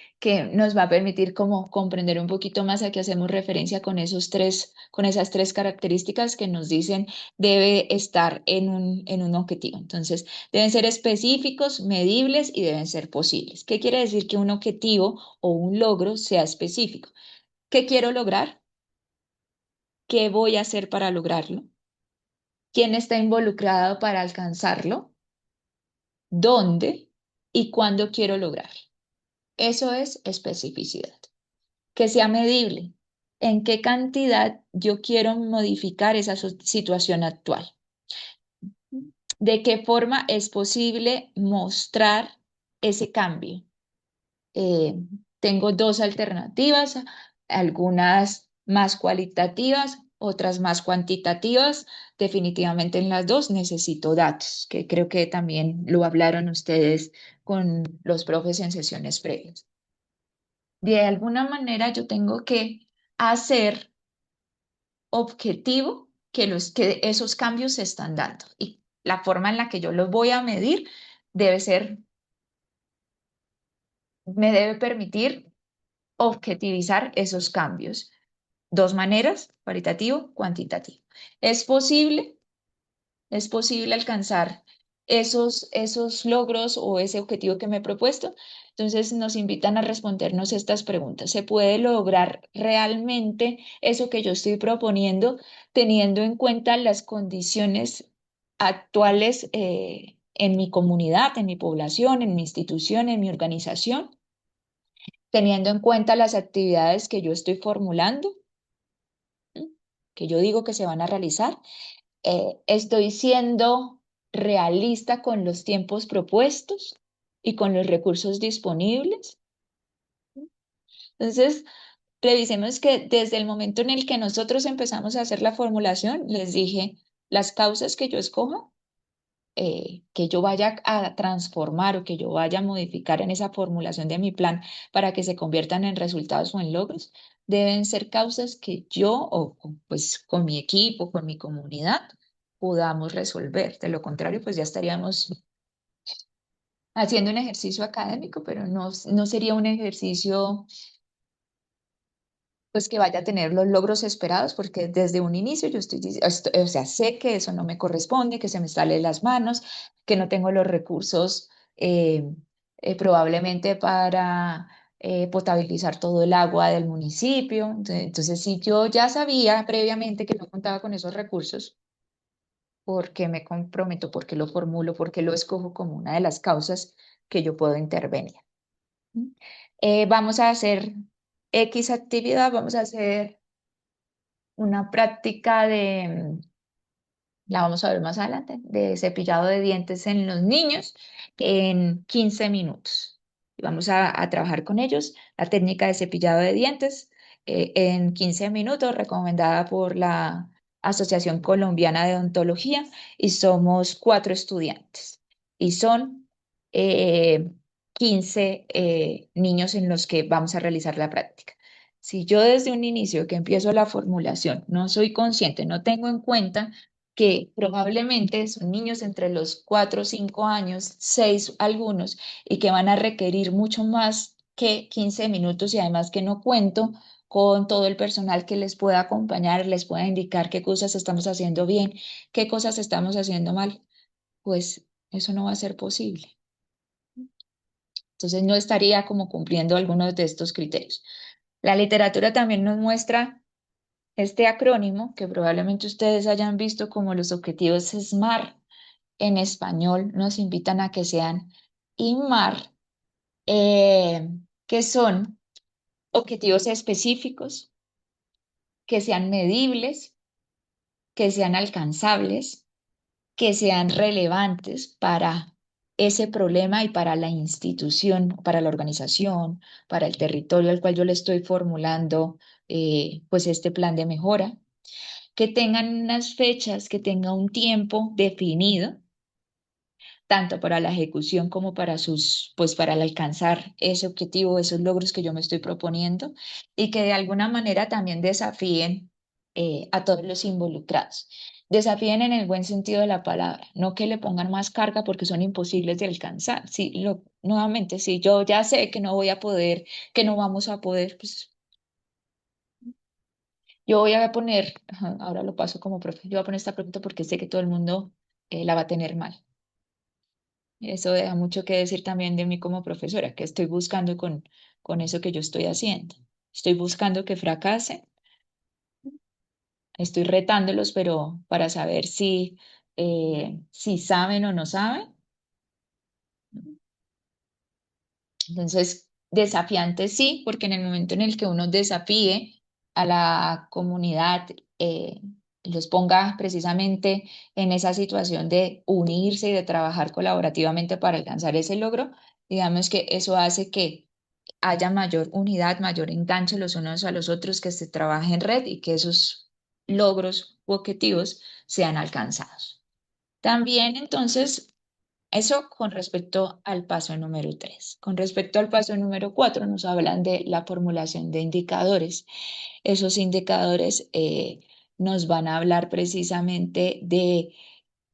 nos va a permitir como comprender un poquito más a qué hacemos referencia con esas tres características que nos dicen debe estar en un objetivo. Entonces, deben ser específicos, medibles y deben ser posibles. ¿Qué quiere decir que un objetivo o un logro sea específico? ¿Qué quiero lograr? ¿Qué voy a hacer para lograrlo? ¿Quién está involucrado para alcanzarlo? ¿Dónde y cuándo quiero lograrlo? Eso es especificidad. Que sea medible. ¿En qué cantidad yo quiero modificar esa situación actual? ¿De qué forma es posible mostrar ese cambio? Eh, Tengo dos alternativas, algunas más cualitativas, otras más cuantitativas. Definitivamente en las dos necesito datos, que creo que también lo hablaron ustedes con los profes en sesiones previas. De alguna manera yo tengo que hacer objetivo que esos cambios se están dando y la forma en la que yo los voy a medir debe ser, me debe permitir objetivizar esos cambios. Dos maneras, cualitativo, cuantitativo. ¿Es posible? ¿Es posible alcanzar esos logros o ese objetivo que me he propuesto? Entonces nos invitan a respondernos estas preguntas. ¿Se puede lograr realmente eso que yo estoy proponiendo teniendo en cuenta las condiciones actuales en mi comunidad, en mi población, en mi institución, en mi organización? Teniendo en cuenta las actividades que yo estoy formulando, ¿m? Que yo digo que se van a realizar. Estoy siendo realista con los tiempos propuestos y con los recursos disponibles. Entonces, revisemos que desde el momento en el que nosotros empezamos a hacer la formulación, les dije, las causas que yo escoja, que yo vaya a transformar o que yo vaya a modificar en esa formulación de mi plan para que se conviertan en resultados o en logros, deben ser causas que yo pues con mi equipo, con mi comunidad, podamos resolver. De lo contrario, pues ya estaríamos haciendo un ejercicio académico, pero no sería un ejercicio pues que vaya a tener los logros esperados, porque desde un inicio yo o sea, sé que eso no me corresponde, que se me sale de las manos, que no tengo los recursos probablemente para potabilizar todo el agua del municipio. Entonces, si yo ya sabía previamente que no contaba con esos recursos, ¿por qué me comprometo? ¿Por qué lo formulo? ¿Por qué lo escojo como una de las causas que yo puedo intervenir? ¿Mm? Vamos a hacer X actividad, vamos a hacer una práctica la vamos a ver más adelante, de cepillado de dientes en los niños en 15 minutos. Y vamos a trabajar con ellos la técnica de cepillado de dientes en 15 minutos, recomendada por la Asociación Colombiana de Odontología, y somos 4 estudiantes. Y son eh, 15 niños en los que vamos a realizar la práctica. Si yo desde un inicio que empiezo la formulación no soy consciente, no tengo en cuenta que probablemente son niños entre los 4 o 5 años, 6 algunos, y que van a requerir mucho más que 15 minutos y además que no cuento con todo el personal que les pueda acompañar, les pueda indicar qué cosas estamos haciendo bien, qué cosas estamos haciendo mal, pues eso no va a ser posible. Entonces no estaría como cumpliendo algunos de estos criterios. La literatura también nos muestra este acrónimo que probablemente ustedes hayan visto como los objetivos SMART en español nos invitan a que sean IMAR, que son objetivos específicos, que sean medibles, que sean alcanzables, que sean relevantes para ese problema y para la institución, para la organización, para el territorio al cual yo le estoy formulando pues este plan de mejora, que tengan unas fechas, que tenga un tiempo definido tanto para la ejecución como para pues para el alcanzar ese objetivo, esos logros que yo me estoy proponiendo y que de alguna manera también desafíen a todos los involucrados. Desafíen en el buen sentido de la palabra, no que le pongan más carga porque son imposibles de alcanzar. Nuevamente, si yo ya sé que no voy a poder, que no vamos a poder, pues yo voy a poner, ajá, ahora lo paso como profe, yo voy a poner esta pregunta porque sé que todo el mundo la va a tener mal. Eso deja mucho que decir también de mí como profesora, que estoy buscando con eso que yo estoy haciendo. Estoy buscando que fracase, estoy retándolos, pero para saber si saben o no saben. Entonces, desafiante sí, porque en el momento en el que uno desafíe a la comunidad, los ponga precisamente en esa situación de unirse y de trabajar colaborativamente para alcanzar ese logro, digamos que eso hace que haya mayor unidad, mayor enganche los unos a los otros, que se trabaje en red y que esos logros u objetivos sean alcanzados. También entonces eso con respecto al paso número 3. Con respecto al paso número 4, nos hablan de la formulación de indicadores. Esos indicadores nos van a hablar precisamente de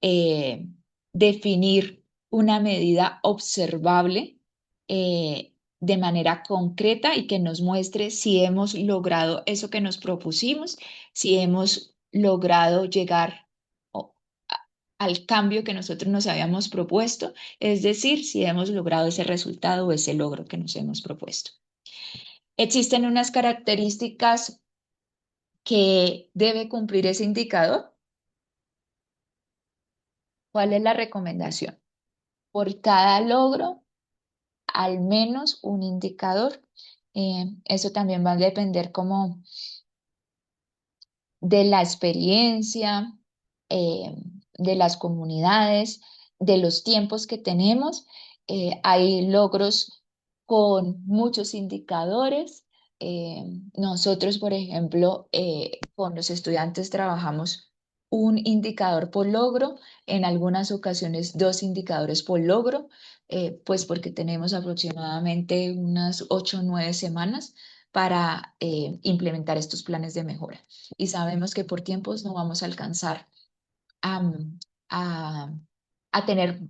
eh, definir una medida observable de manera concreta y que nos muestre si hemos logrado eso que nos propusimos, si hemos logrado llegar o- al cambio que nosotros nos habíamos propuesto, es decir, si hemos logrado ese resultado o ese logro que nos hemos propuesto. Existen unas características que debe cumplir ese indicador. ¿Cuál es la recomendación? Por cada logro, al menos un indicador. Eso también va a depender como de la experiencia, eh, de las comunidades, de los tiempos que tenemos. Hay logros con muchos indicadores. Eh, Nosotros, por ejemplo, con los estudiantes trabajamos un indicador por logro, en algunas ocasiones 2 indicadores por logro, pues porque tenemos aproximadamente unas 8 o 9 semanas para implementar estos planes de mejora y sabemos que por tiempos no vamos a alcanzar a, a, a tener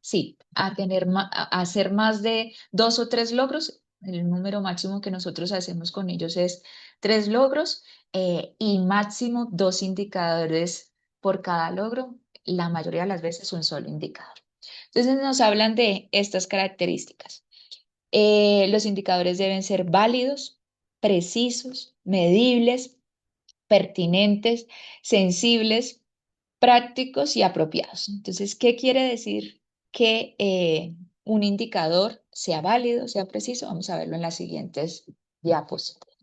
sí, a tener a hacer más de 2 o 3 logros. El número máximo que nosotros hacemos con ellos es 3 logros y máximo 2 indicadores por cada logro. La mayoría de las veces un solo indicador. Entonces nos hablan de estas características. Los indicadores deben ser válidos, precisos, medibles, pertinentes, sensibles, prácticos y apropiados. Entonces, ¿qué quiere decir que un indicador sea válido, sea preciso? Vamos a verlo en las siguientes diapositivas.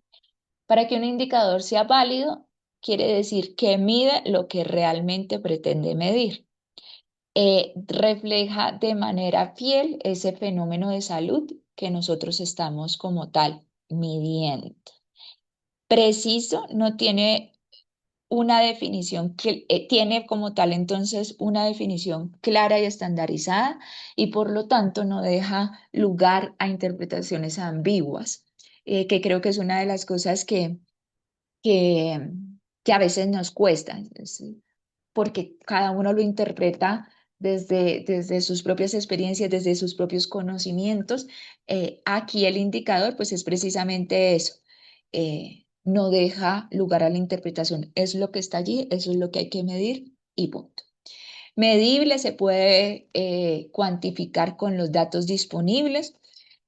Para que un indicador sea válido, quiere decir que mide lo que realmente pretende medir. Refleja de manera fiel ese fenómeno de salud que nosotros estamos como tal midiendo. Preciso no tiene una definición que tiene como tal entonces una definición clara y estandarizada y por lo tanto no deja lugar a interpretaciones ambiguas, que creo que es una de las cosas que, que a veces nos cuesta, porque cada uno lo interpreta desde sus propias experiencias, desde sus propios conocimientos. Aquí el indicador pues es precisamente eso. No deja lugar a la interpretación. Es lo que está allí, eso es lo que hay que medir y punto. Medible se puede cuantificar con los datos disponibles.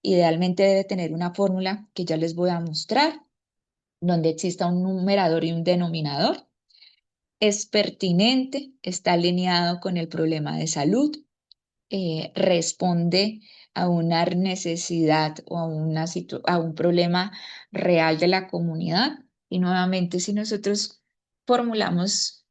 Idealmente debe tener una fórmula que ya les voy a mostrar, donde exista un numerador y un denominador. Es pertinente, está alineado con el problema de salud, responde a una necesidad o a, a un problema real de la comunidad. Y nuevamente, si nosotros formulamos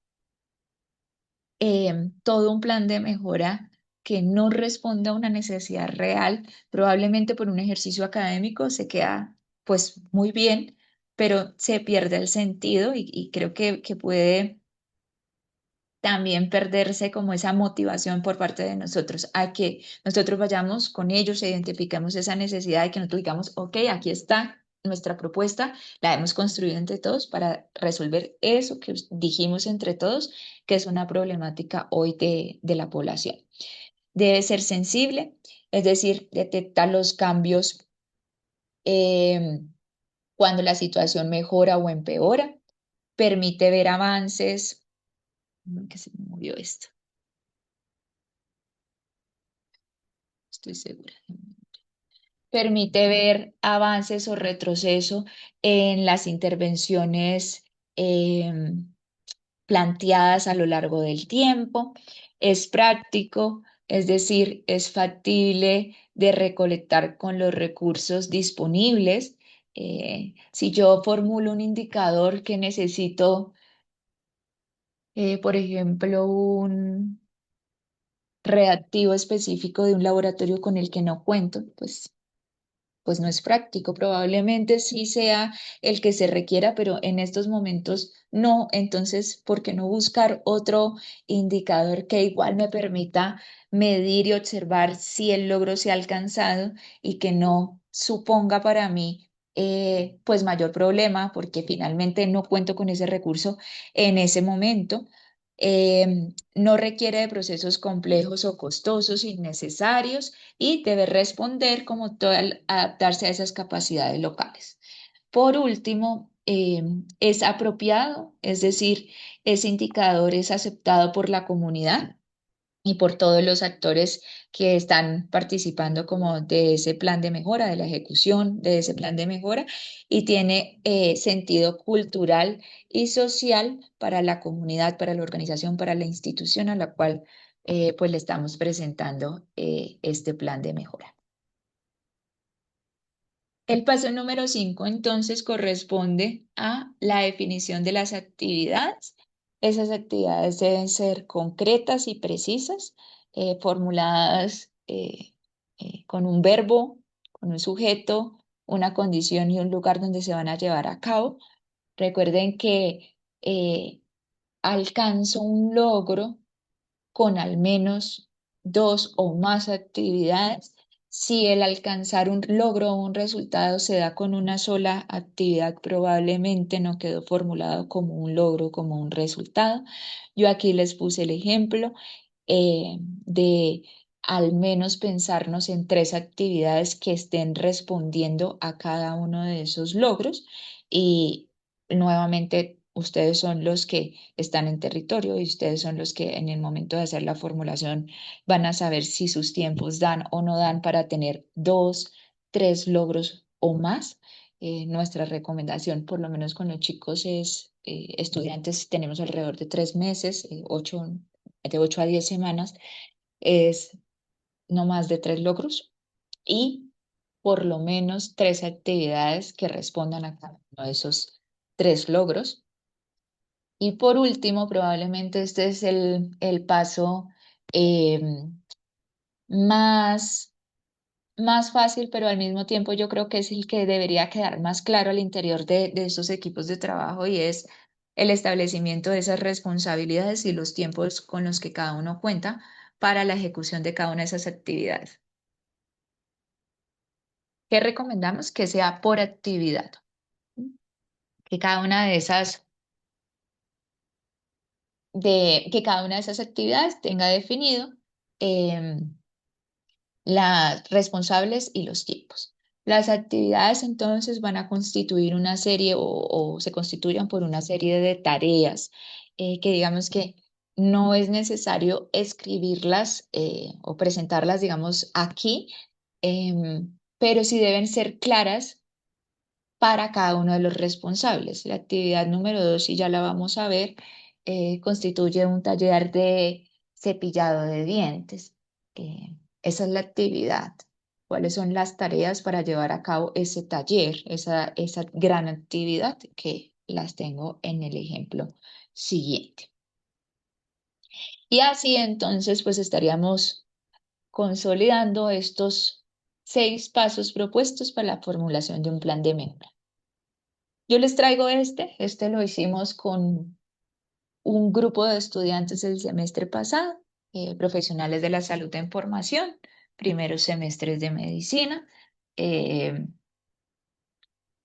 todo un plan de mejora que no responde a una necesidad real, probablemente por un ejercicio académico se queda pues muy bien, pero se pierde el sentido y creo que puede también perderse como esa motivación por parte de nosotros a que nosotros vayamos con ellos e identifiquemos esa necesidad de que nosotros digamos, ok, aquí está nuestra propuesta, la hemos construido entre todos para resolver eso que dijimos entre todos, que es una problemática hoy de la población. Debe ser sensible, es decir, detectar los cambios eh, cuando la situación mejora o empeora, permite ver avances, que se me movió esto, estoy segura. Permite ver avances o retroceso en las intervenciones planteadas a lo largo del tiempo. Es práctico, es decir, es factible de recolectar con los recursos disponibles. Si yo formulo un indicador que necesito, por ejemplo, un reactivo específico de un laboratorio con el que no cuento, pues no es práctico. Probablemente sí sea el que se requiera, pero en estos momentos no. Entonces, ¿por qué no buscar otro indicador que igual me permita medir y observar si el logro se ha alcanzado y que no suponga para mí pues mayor problema porque finalmente no cuento con ese recurso en ese momento? No requiere de procesos complejos o costosos innecesarios y debe responder como todo al adaptarse a esas capacidades locales. Por último, es apropiado, es decir, ese indicador es aceptado por la comunidad y por todos los actores que están participando como de ese plan de mejora, de la ejecución de ese plan de mejora, y tiene sentido cultural y social para la comunidad, para la organización, para la institución a la cual pues le estamos presentando este plan de mejora. El paso número 5 entonces corresponde a la definición de las actividades. Esas actividades deben ser concretas y precisas, formuladas con un verbo, con un sujeto, una condición y un lugar donde se van a llevar a cabo. Recuerden que alcanzo un logro con al menos 2 o más actividades Si el alcanzar un logro o un resultado se da con una sola actividad, probablemente no quedó formulado como un logro, como un resultado. Yo aquí les puse el ejemplo de al menos pensarnos en tres actividades que estén respondiendo a cada uno de esos logros y nuevamente ustedes son los que están en territorio y ustedes son los que en el momento de hacer la formulación van a saber si sus tiempos dan o no dan para tener dos, tres logros o más. Nuestra recomendación, por lo menos con los chicos, es estudiantes, tenemos alrededor de 3 meses, de 8 a 10 semanas, es no más de tres logros y por lo menos tres actividades que respondan a cada uno de esos tres logros. Y por último, probablemente este es el paso eh, más, más fácil, pero al mismo tiempo yo creo que es el que debería quedar más claro al interior de estos equipos de trabajo y es el establecimiento de esas responsabilidades y los tiempos con los que cada uno cuenta para la ejecución de cada una de esas actividades. ¿Qué recomendamos? Que sea por actividad, que cada una de que cada una de esas actividades tenga definido em, las responsables y los tiempos. Las actividades entonces van a constituir una serie o se constituyan por una serie de tareas que digamos que no es necesario escribirlas o presentarlas, digamos, aquí, pero sí deben ser claras para cada uno de los responsables. La actividad número 2, y ya la vamos a ver, constituye un taller de cepillado de dientes. Esa es la actividad. ¿Cuáles son las tareas para llevar a cabo ese taller, esa gran actividad que las tengo en el ejemplo siguiente? Y así entonces pues estaríamos consolidando estos 6 pasos propuestos para la formulación de un plan de mejora. Yo les traigo este lo hicimos con un grupo de estudiantes el semestre pasado, profesionales de la salud en formación, primeros semestres de medicina. eh,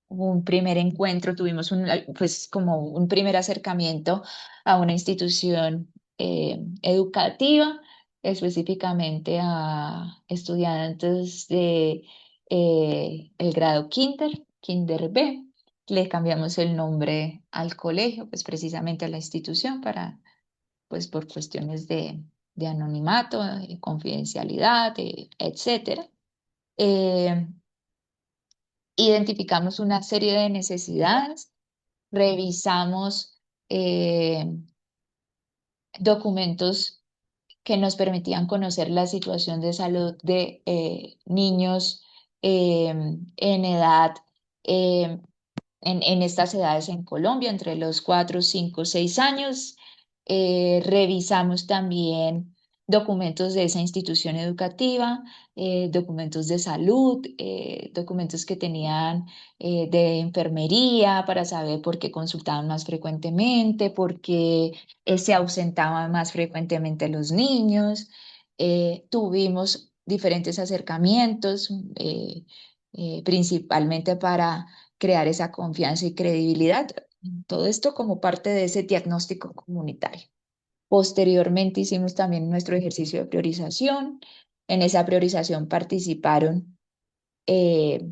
un primer encuentro, tuvimos pues como un primer acercamiento a una institución educativa, específicamente a estudiantes de el grado Kinder B. Le cambiamos el nombre al colegio, pues precisamente a la institución pues por cuestiones de anonimato, de confidencialidad, etcétera. Eh, Identificamos una serie de necesidades, revisamos eh, documentos que nos permitían conocer la situación de salud de niños en edad, eh, en estas edades en Colombia, entre los 4, 5, 6 años. Revisamos también documentos de esa institución educativa, documentos de salud, documentos que tenían de enfermería para saber por qué consultaban más frecuentemente, por qué se ausentaban más frecuentemente los niños. Tuvimos diferentes acercamientos, principalmente para crear esa confianza y credibilidad. Todo esto como parte de ese diagnóstico comunitario. Posteriormente hicimos también nuestro ejercicio de priorización. En esa priorización participaron eh,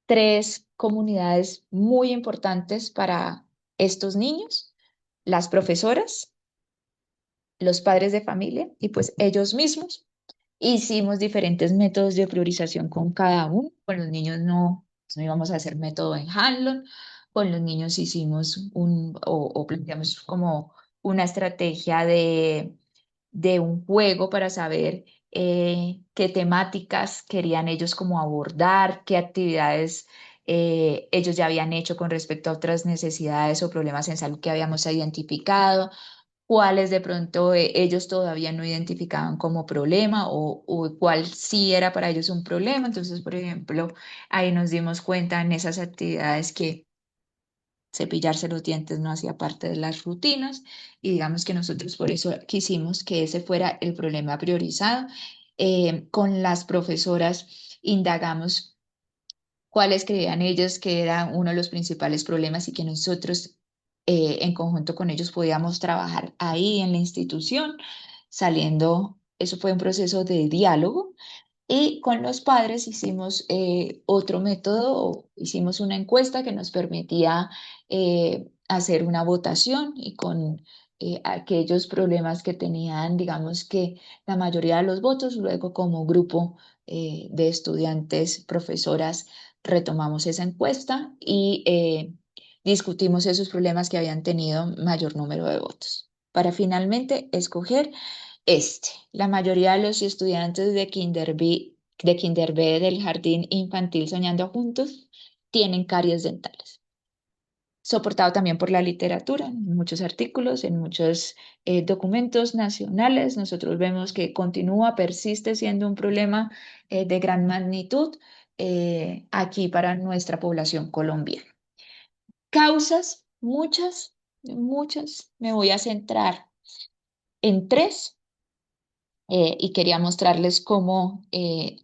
3 comunidades muy importantes para estos niños: las profesoras, los padres de familia y pues ellos mismos. Hicimos diferentes métodos de priorización con cada uno. Con los niños no íbamos a hacer método en Hanlon. Con los niños hicimos o planteamos como una estrategia de un juego para saber qué temáticas querían ellos como abordar, qué actividades ellos ya habían hecho con respecto a otras necesidades o problemas en salud que habíamos identificado, cuáles de pronto ellos todavía no identificaban como problema o cuál sí era para ellos un problema. Entonces, por ejemplo, ahí nos dimos cuenta en esas actividades que cepillarse los dientes no hacía parte de las rutinas y digamos que nosotros por eso quisimos que ese fuera el problema priorizado Con las profesoras indagamos cuáles creían ellos que era uno de los principales problemas y que nosotros en conjunto con ellos podíamos trabajar ahí en la institución, saliendo, eso fue un proceso de diálogo y con los padres hicimos otro método, hicimos una encuesta que nos permitía hacer una votación y con aquellos problemas que tenían, digamos que la mayoría de los votos, luego como grupo de estudiantes, profesoras, retomamos esa encuesta y discutimos esos problemas que habían tenido mayor número de votos, para finalmente escoger la mayoría de los estudiantes de Kinder B del jardín infantil Soñando Juntos tienen caries dentales. Soportado también por la literatura, en muchos artículos, en muchos documentos nacionales, nosotros vemos que continúa, persiste siendo un problema de gran magnitud aquí para nuestra población colombiana. Causas, muchas, muchas. Me voy a centrar en tres y quería mostrarles cómo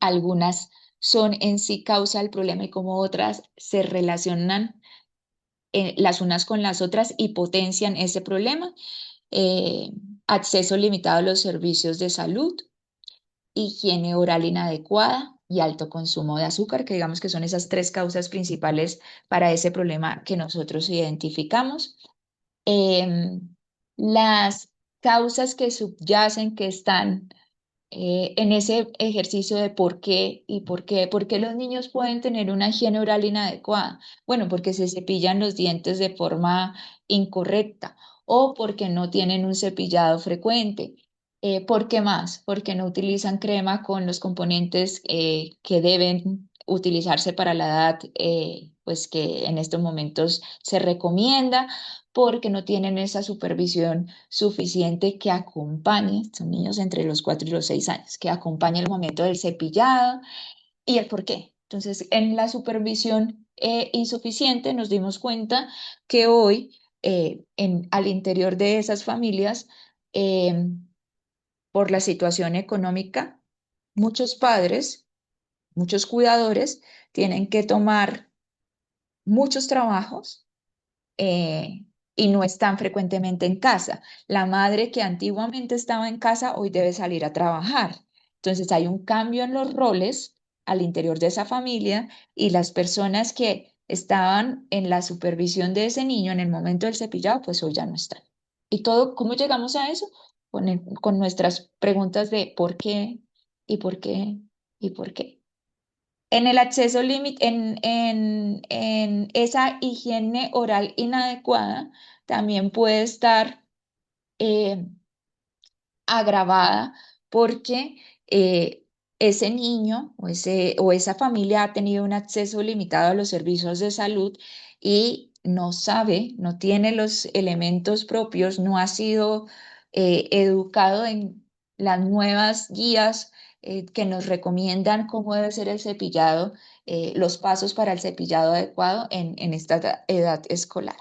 algunas son en sí causa del problema y cómo otras se relacionan las unas con las otras y potencian ese problema. Eh, Acceso limitado a los servicios de salud, higiene oral inadecuada y alto consumo de azúcar, que digamos que son esas tres causas principales para ese problema que nosotros identificamos. Las causas que subyacen, que están en ese ejercicio de por qué los niños pueden tener una higiene oral inadecuada. Bueno, porque se cepillan los dientes de forma incorrecta o porque no tienen un cepillado frecuente. ¿Por qué más? Porque no utilizan crema con los componentes que deben utilizarse para la edad, pues que en estos momentos se recomienda, porque no tienen esa supervisión suficiente que acompañe, son niños entre los 4 y los 6 años, que acompañe el momento del cepillado y el por qué. Entonces, en la supervisión insuficiente nos dimos cuenta que hoy al interior de esas familias, eh, por la situación económica, muchos padres, muchos cuidadores tienen que tomar muchos trabajos y no están frecuentemente en casa. La madre que antiguamente estaba en casa hoy debe salir a trabajar. Entonces hay un cambio en los roles al interior de esa familia y las personas que estaban en la supervisión de ese niño en el momento del cepillado, pues hoy ya no están. ¿Y todo, cómo llegamos a eso? Con nuestras preguntas de por qué y por qué y por qué. En el acceso límite, en esa higiene oral inadecuada, también puede estar eh, agravada porque ese niño o esa familia ha tenido un acceso limitado a los servicios de salud y no sabe, no tiene los elementos propios, no ha sido educado en las nuevas guías que nos recomiendan cómo debe ser el cepillado, los pasos para el cepillado adecuado en esta edad escolar.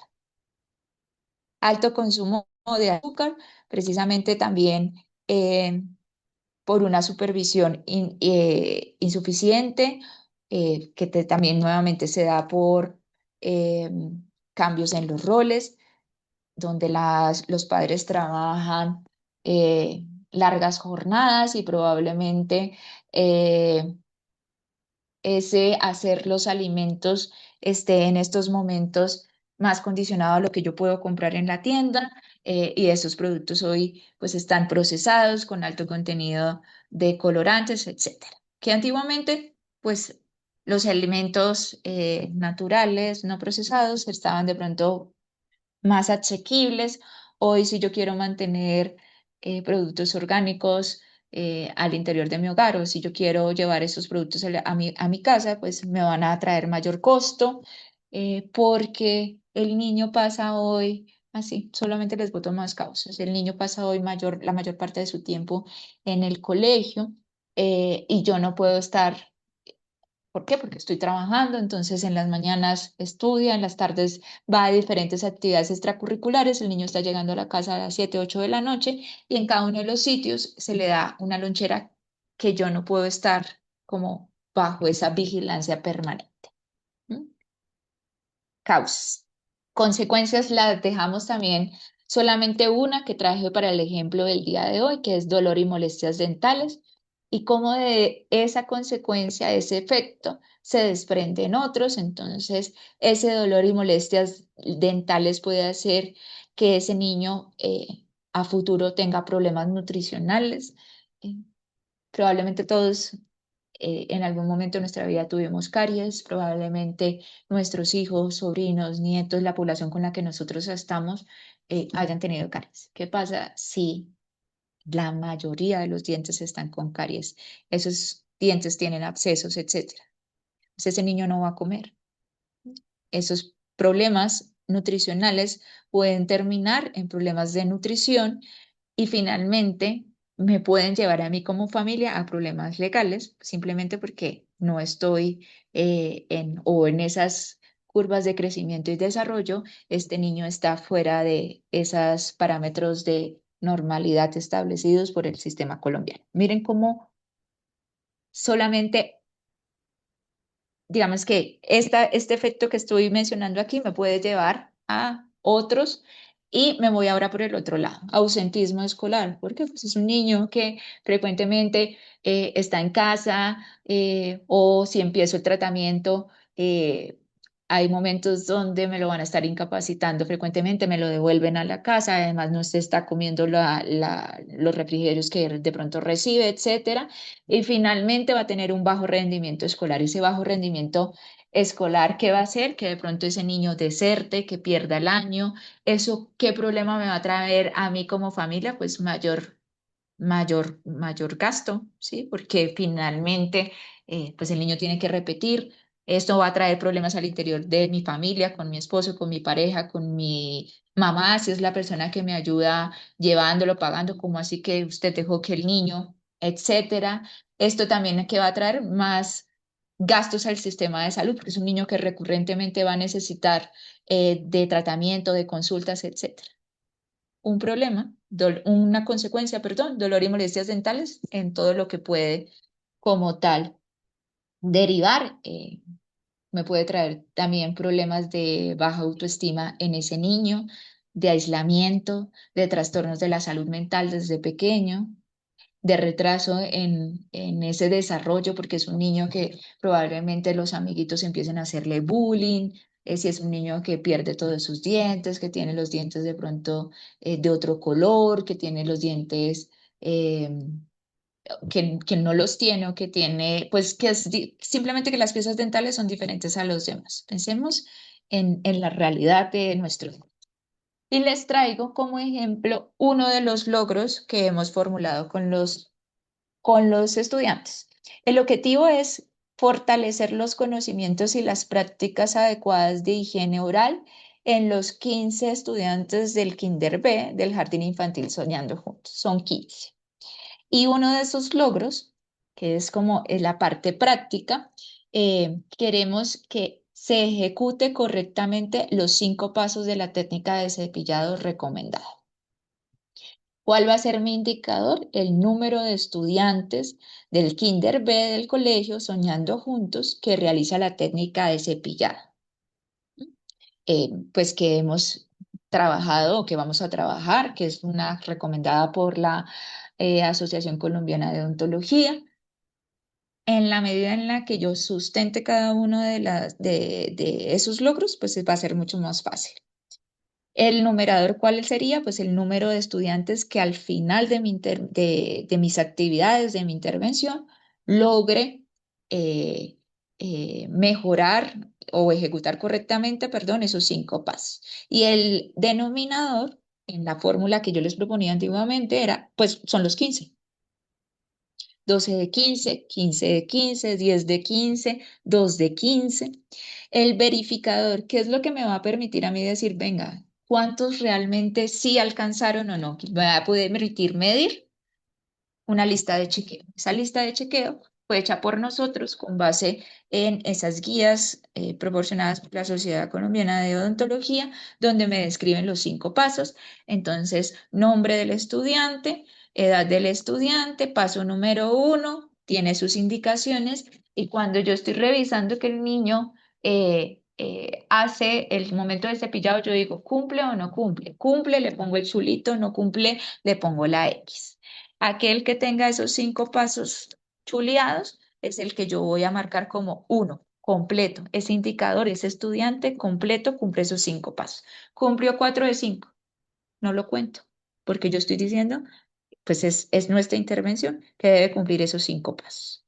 Alto consumo de azúcar, precisamente también por una supervisión insuficiente, también nuevamente se da por eh, cambios en los roles, donde los padres trabajan largas jornadas y probablemente eh, ese hacer los alimentos esté en estos momentos más condicionado a lo que yo puedo comprar en la tienda y esos productos hoy pues están procesados con alto contenido de colorantes, etcétera. Que antiguamente pues los alimentos naturales, no procesados, estaban de pronto más asequibles. Hoy, si yo quiero mantener productos orgánicos al interior de mi hogar o si yo quiero llevar esos productos a mi casa, pues me van a traer mayor costo porque el niño pasa hoy, así, solamente les boto más causas, el niño pasa hoy la mayor parte de su tiempo en el colegio y yo no puedo estar. ¿Por qué? Porque estoy trabajando, entonces en las mañanas estudia, en las tardes va a diferentes actividades extracurriculares, el niño está llegando a la casa a las 7, 8 de la noche y en cada uno de los sitios se le da una lonchera que yo no puedo estar como bajo esa vigilancia permanente. ¿Mm? Causas. Consecuencias las dejamos también solamente una que traje para el ejemplo del día de hoy, que es dolor y molestias dentales, y cómo de esa consecuencia, ese efecto, se desprende en otros. Entonces, ese dolor y molestias dentales puede hacer que ese niño a futuro tenga problemas nutricionales. Eh, Probablemente todos en algún momento de nuestra vida tuvimos caries, probablemente nuestros hijos, sobrinos, nietos, la población con la que nosotros estamos hayan tenido caries. ¿Qué pasa si la mayoría de los dientes están con caries? Esos dientes tienen abscesos, etcétera. Pues ese niño no va a comer. Esos problemas nutricionales pueden terminar en problemas de nutrición y finalmente me pueden llevar a mí como familia a problemas legales, simplemente porque no estoy en esas curvas de crecimiento y desarrollo, este niño está fuera de esos parámetros de normalidad establecidos por el sistema colombiano. Miren cómo solamente digamos que este efecto que estoy mencionando aquí me puede llevar a otros y me voy ahora por el otro lado, ausentismo escolar, porque pues, es un niño que frecuentemente está en casa o si empiezo el tratamiento, eh, hay momentos donde me lo van a estar incapacitando frecuentemente, me lo devuelven a la casa, además no se está comiendo los refrigerios que de pronto recibe, etcétera y finalmente va a tener un bajo rendimiento escolar. Ese bajo rendimiento escolar, ¿qué va a hacer? Que de pronto ese niño deserte, que pierda el año. ¿Eso qué problema me va a traer a mí como familia? Pues mayor gasto, ¿sí? Porque finalmente, pues el niño tiene que repetir. Esto va a traer problemas al interior de mi familia, con mi esposo, con mi pareja, con mi mamá, si es la persona que me ayuda llevándolo, pagando, como así que usted dejó que el niño, etcétera. Esto también que va a traer más gastos al sistema de salud, porque es un niño que recurrentemente va a necesitar de tratamiento, de consultas, etcétera. Un problema, una consecuencia, perdón, dolor y molestias dentales en todo lo que puede como tal derivar. Me puede traer también problemas de baja autoestima en ese niño, de aislamiento, de trastornos de la salud mental desde pequeño, de retraso en ese desarrollo, porque es un niño que probablemente los amiguitos empiecen a hacerle bullying, si es un niño que pierde todos sus dientes, que tiene los dientes de pronto de otro color, que tiene los dientes eh, que no los tiene o que tiene, pues que es simplemente que las piezas dentales son diferentes a los demás. Pensemos en la realidad de nuestro. Y les traigo como ejemplo uno de los logros que hemos formulado con los estudiantes. El objetivo es fortalecer los conocimientos y las prácticas adecuadas de higiene oral en los 15 estudiantes del Kinder B del Jardín Infantil Soñando Juntos. Son 15. Y uno de esos logros, que es como la parte práctica, queremos que se ejecute correctamente los 5 pasos de la técnica de cepillado recomendada. ¿Cuál va a ser mi indicador? El número de estudiantes del Kinder B del colegio Soñando Juntos que realiza la técnica de cepillado. Pues que hemos trabajado o que vamos a trabajar, que es una recomendada por la Asociación Colombiana de Odontología. En la medida en la que yo sustente cada uno de esos logros, pues va a ser mucho más fácil. El numerador, ¿cuál sería? Pues el número de estudiantes que al final de mis actividades, de mi intervención, logre eh, mejorar o ejecutar correctamente, perdón, esos 5 pasos. Y el denominador, en la fórmula que yo les proponía antiguamente, era, pues son los 15. 12 de 15, 15 de 15, 10 de 15, 2 de 15. El verificador, ¿qué es lo que me va a permitir a mí decir, venga, cuántos realmente sí alcanzaron o no? Que me va a poder permitir medir una lista de chequeo. Esa lista de chequeo fue hecha por nosotros con base en esas guías proporcionadas por la Sociedad Colombiana de Odontología, donde me describen los 5 pasos. Entonces, nombre del estudiante, edad del estudiante, paso número 1, tiene sus indicaciones y cuando yo estoy revisando que el niño hace el momento de cepillado, yo digo, ¿cumple o no cumple? Cumple, le pongo el chulito, no cumple, le pongo la X. Aquel que tenga esos 5 pasos chuleados es el que yo voy a marcar como uno, completo. Ese indicador, ese estudiante completo cumple esos 5 pasos. Cumplió 4 de 5, no lo cuento, porque yo estoy diciendo, pues es nuestra intervención que debe cumplir esos 5 pasos.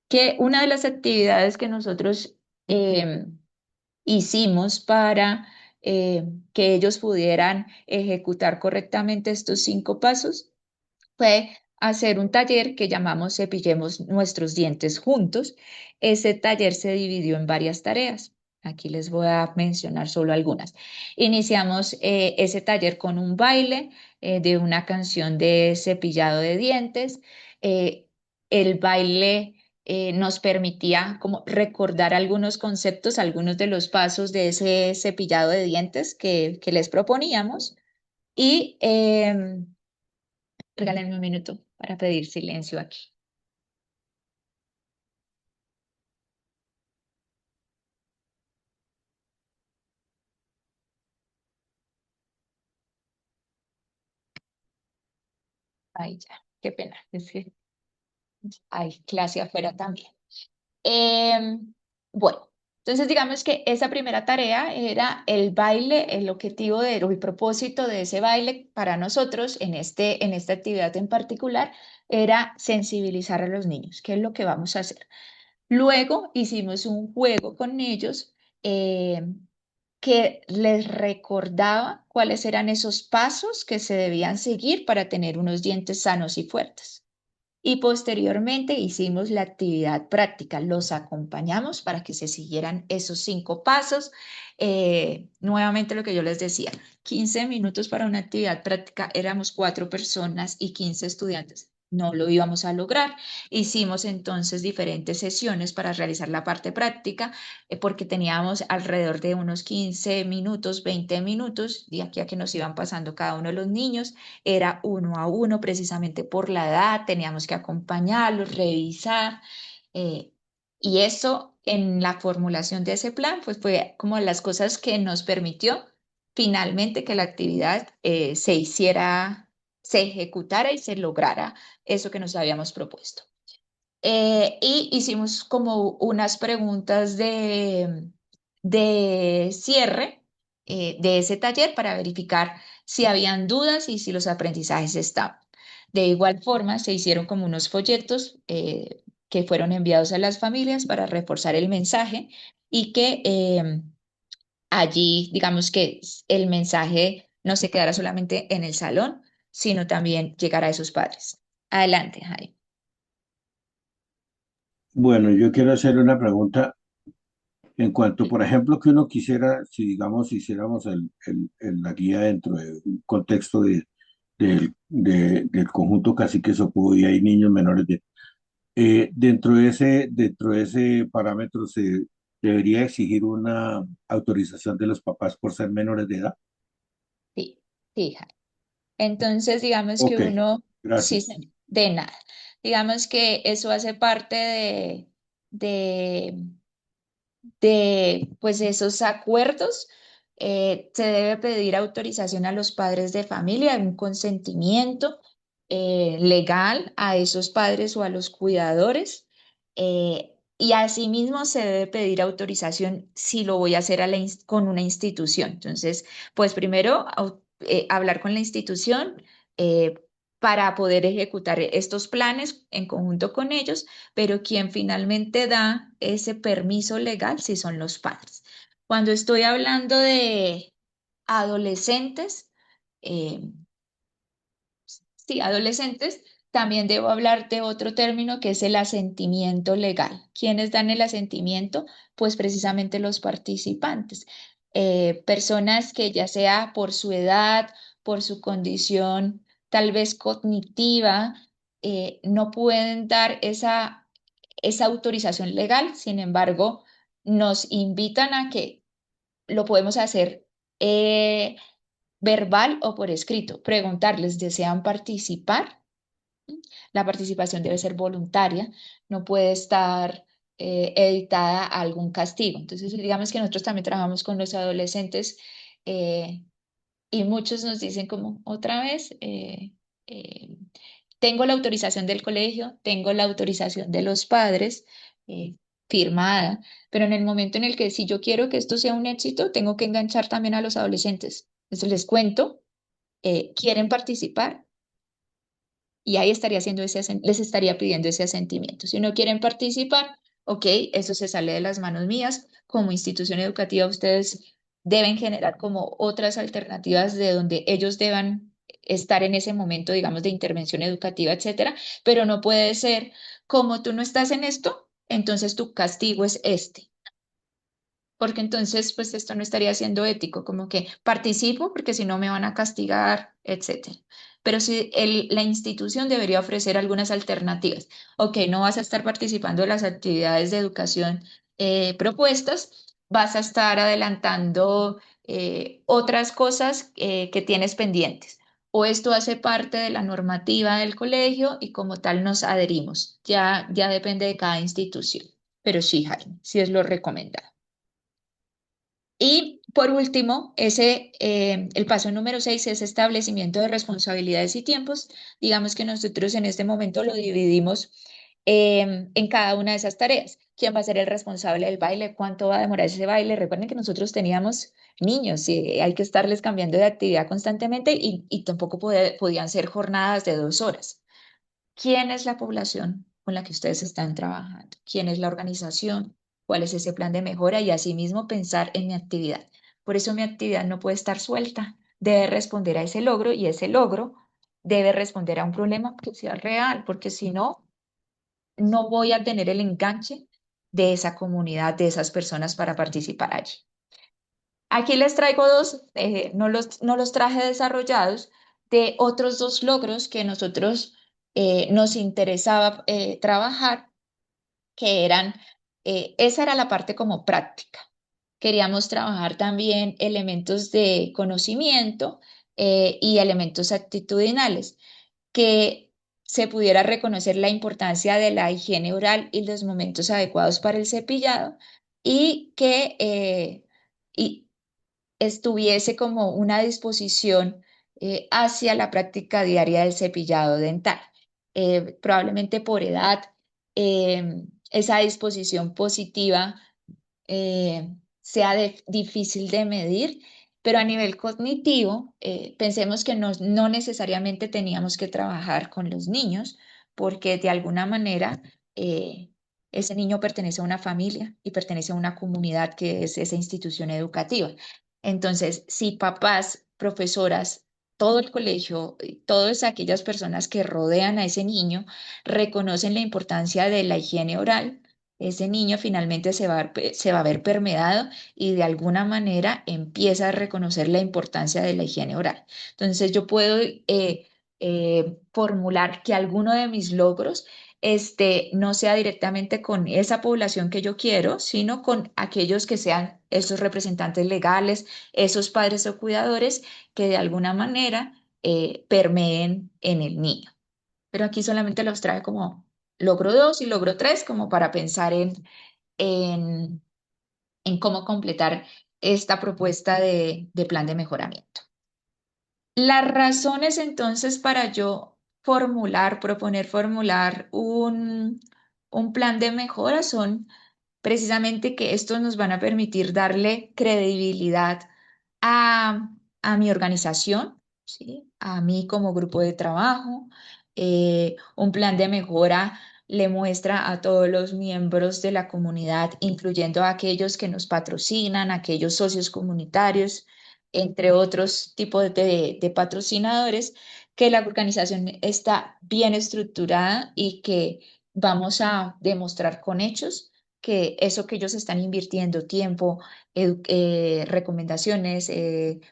Que una de las actividades que nosotros hicimos para que ellos pudieran ejecutar correctamente estos 5 pasos fue hacer un taller que llamamos Cepillemos nuestros dientes juntos. Ese taller se dividió en varias tareas. Aquí les voy a mencionar solo algunas. Iniciamos ese taller con un baile de una canción de cepillado de dientes. Eh, el baile nos permitía como recordar algunos conceptos, algunos de los pasos de ese cepillado de dientes que les proponíamos. Y regálenme un minuto para pedir silencio aquí. Ay, ya, qué pena. Es que hay clase afuera también. Bueno, entonces digamos que esa primera tarea era el baile, el objetivo o el propósito de ese baile para nosotros en esta actividad en particular era sensibilizar a los niños. ¿Qué es lo que vamos a hacer? Luego hicimos un juego con ellos que les recordaba cuáles eran esos pasos que se debían seguir para tener unos dientes sanos y fuertes. Y posteriormente hicimos la actividad práctica, los acompañamos para que se siguieran esos 5 pasos. Nuevamente lo que yo les decía, 15 minutos para una actividad práctica, éramos 4 personas y 15 estudiantes. No lo íbamos a lograr. Hicimos entonces diferentes sesiones para realizar la parte práctica, porque teníamos alrededor de unos 15 minutos, 20 minutos, de aquí a que nos iban pasando cada uno de los niños. Era uno a uno precisamente por la edad, teníamos que acompañarlos, revisar. eh, y eso en la formulación de ese plan, pues fue como las cosas que nos permitió finalmente que la actividad se hiciera, se ejecutara y se lograra eso que nos habíamos propuesto. Y hicimos como unas preguntas de cierre de ese taller para verificar si habían dudas y si los aprendizajes estaban. De igual forma, se hicieron como unos folletos que fueron enviados a las familias para reforzar el mensaje y que allí, digamos que el mensaje no se quedara solamente en el salón, sino también llegara a esos padres. Adelante, Jaime. Bueno, yo quiero hacer una pregunta en cuanto, por ejemplo, que uno quisiera, si digamos hiciéramos la guía dentro de un contexto del conjunto Cacique Sopó y hay niños menores dentro de ese parámetro se debería exigir una autorización de los papás por ser menores de edad. Sí, sí, Jaime. Entonces, digamos que Ok, uno, sí, gracias. señor, de nada. Digamos que eso hace parte de, pues esos acuerdos. Se debe pedir autorización a los padres de familia, un consentimiento legal a esos padres o a los cuidadores. Y asimismo se debe pedir autorización si lo voy a hacer con una institución. Entonces, pues primero hablar con la institución eh, para poder ejecutar estos planes en conjunto con ellos, pero quien finalmente da ese permiso legal sí son los padres. Cuando estoy hablando de adolescentes, eh, sí, adolescentes, también debo hablar de otro término que es el asentimiento legal. ¿Quiénes dan el asentimiento? Pues precisamente los participantes. Personas que ya sea por su edad, por su condición tal vez cognitiva, no pueden dar esa autorización legal. Sin embargo, nos invitan a que lo podemos hacer verbal o por escrito. Preguntarles, ¿desean participar? La participación debe ser voluntaria, no puede estar editada a algún castigo. Entonces, digamos que nosotros también trabajamos con los adolescentes eh, y muchos nos dicen como otra vez, eh, tengo la autorización del colegio, tengo la autorización de los padres eh, firmada, pero en el momento en el que si yo quiero que esto sea un éxito, tengo que enganchar también a los adolescentes. Entonces les cuento, quieren participar y ahí estaría haciendo les estaría pidiendo ese asentimiento. Si no quieren participar, ok, eso se sale de las manos mías. Como institución educativa, ustedes deben generar como otras alternativas de donde ellos deban estar en ese momento, digamos, de intervención educativa, etcétera, pero no puede ser como tú no estás en esto, entonces tu castigo es este, porque entonces pues esto no estaría siendo ético, como que participo porque si no me van a castigar, etcétera. Pero sí, la institución debería ofrecer algunas alternativas. Ok, no vas a estar participando en las actividades de educación propuestas, vas a estar adelantando otras cosas que tienes pendientes. O esto hace parte de la normativa del colegio y como tal nos adherimos. Ya depende de cada institución. Pero sí, Jaime, sí es lo recomendado. Y por último, el paso número 6 es establecimiento de responsabilidades y tiempos. Digamos que nosotros en este momento lo dividimos en cada una de esas tareas. ¿Quién va a ser el responsable del baile? ¿Cuánto va a demorar ese baile? Recuerden que nosotros teníamos niños y hay que estarles cambiando de actividad constantemente y tampoco podían ser jornadas de 2 horas. ¿Quién es la población con la que ustedes están trabajando? ¿Quién es la organización? ¿Cuál es ese plan de mejora? Y asimismo pensar en mi actividad. Por eso mi actividad no puede estar suelta. Debe responder a ese logro y ese logro debe responder a un problema que sea real, porque si no, no voy a tener el enganche de esa comunidad, de esas personas para participar allí. Aquí les traigo dos, no los traje desarrollados, de otros dos logros que nosotros nos interesaba trabajar, que eran, esa era la parte como práctica. Queríamos trabajar también elementos de conocimiento y elementos actitudinales, que se pudiera reconocer la importancia de la higiene oral y los momentos adecuados para el cepillado y que y estuviese como una disposición hacia la práctica diaria del cepillado dental. Probablemente por edad, esa disposición positiva sea difícil de medir, pero a nivel cognitivo, pensemos que no necesariamente teníamos que trabajar con los niños, porque de alguna manera ese niño pertenece a una familia y pertenece a una comunidad que es esa institución educativa. Entonces, si papás, profesoras, todo el colegio, todas aquellas personas que rodean a ese niño reconocen la importancia de la higiene oral, ese niño finalmente se va a ver permeado y de alguna manera empieza a reconocer la importancia de la higiene oral. Entonces yo puedo formular que alguno de mis logros no sea directamente con esa población que yo quiero, sino con aquellos que sean esos representantes legales, esos padres o cuidadores que de alguna manera permeen en el niño. Pero aquí solamente los trae como logro 2 y logro 3 como para pensar en, en cómo completar esta propuesta de plan de mejoramiento. Las razones entonces para yo proponer formular un plan de mejora son precisamente que estos nos van a permitir darle credibilidad a, a mi organización, ¿sí? A mí como grupo de trabajo. Un plan de mejora le muestra a todos los miembros de la comunidad, incluyendo a aquellos que nos patrocinan, aquellos socios comunitarios, entre otros tipos de patrocinadores, que la organización está bien estructurada y que vamos a demostrar con hechos que eso que ellos están invirtiendo, tiempo, recomendaciones,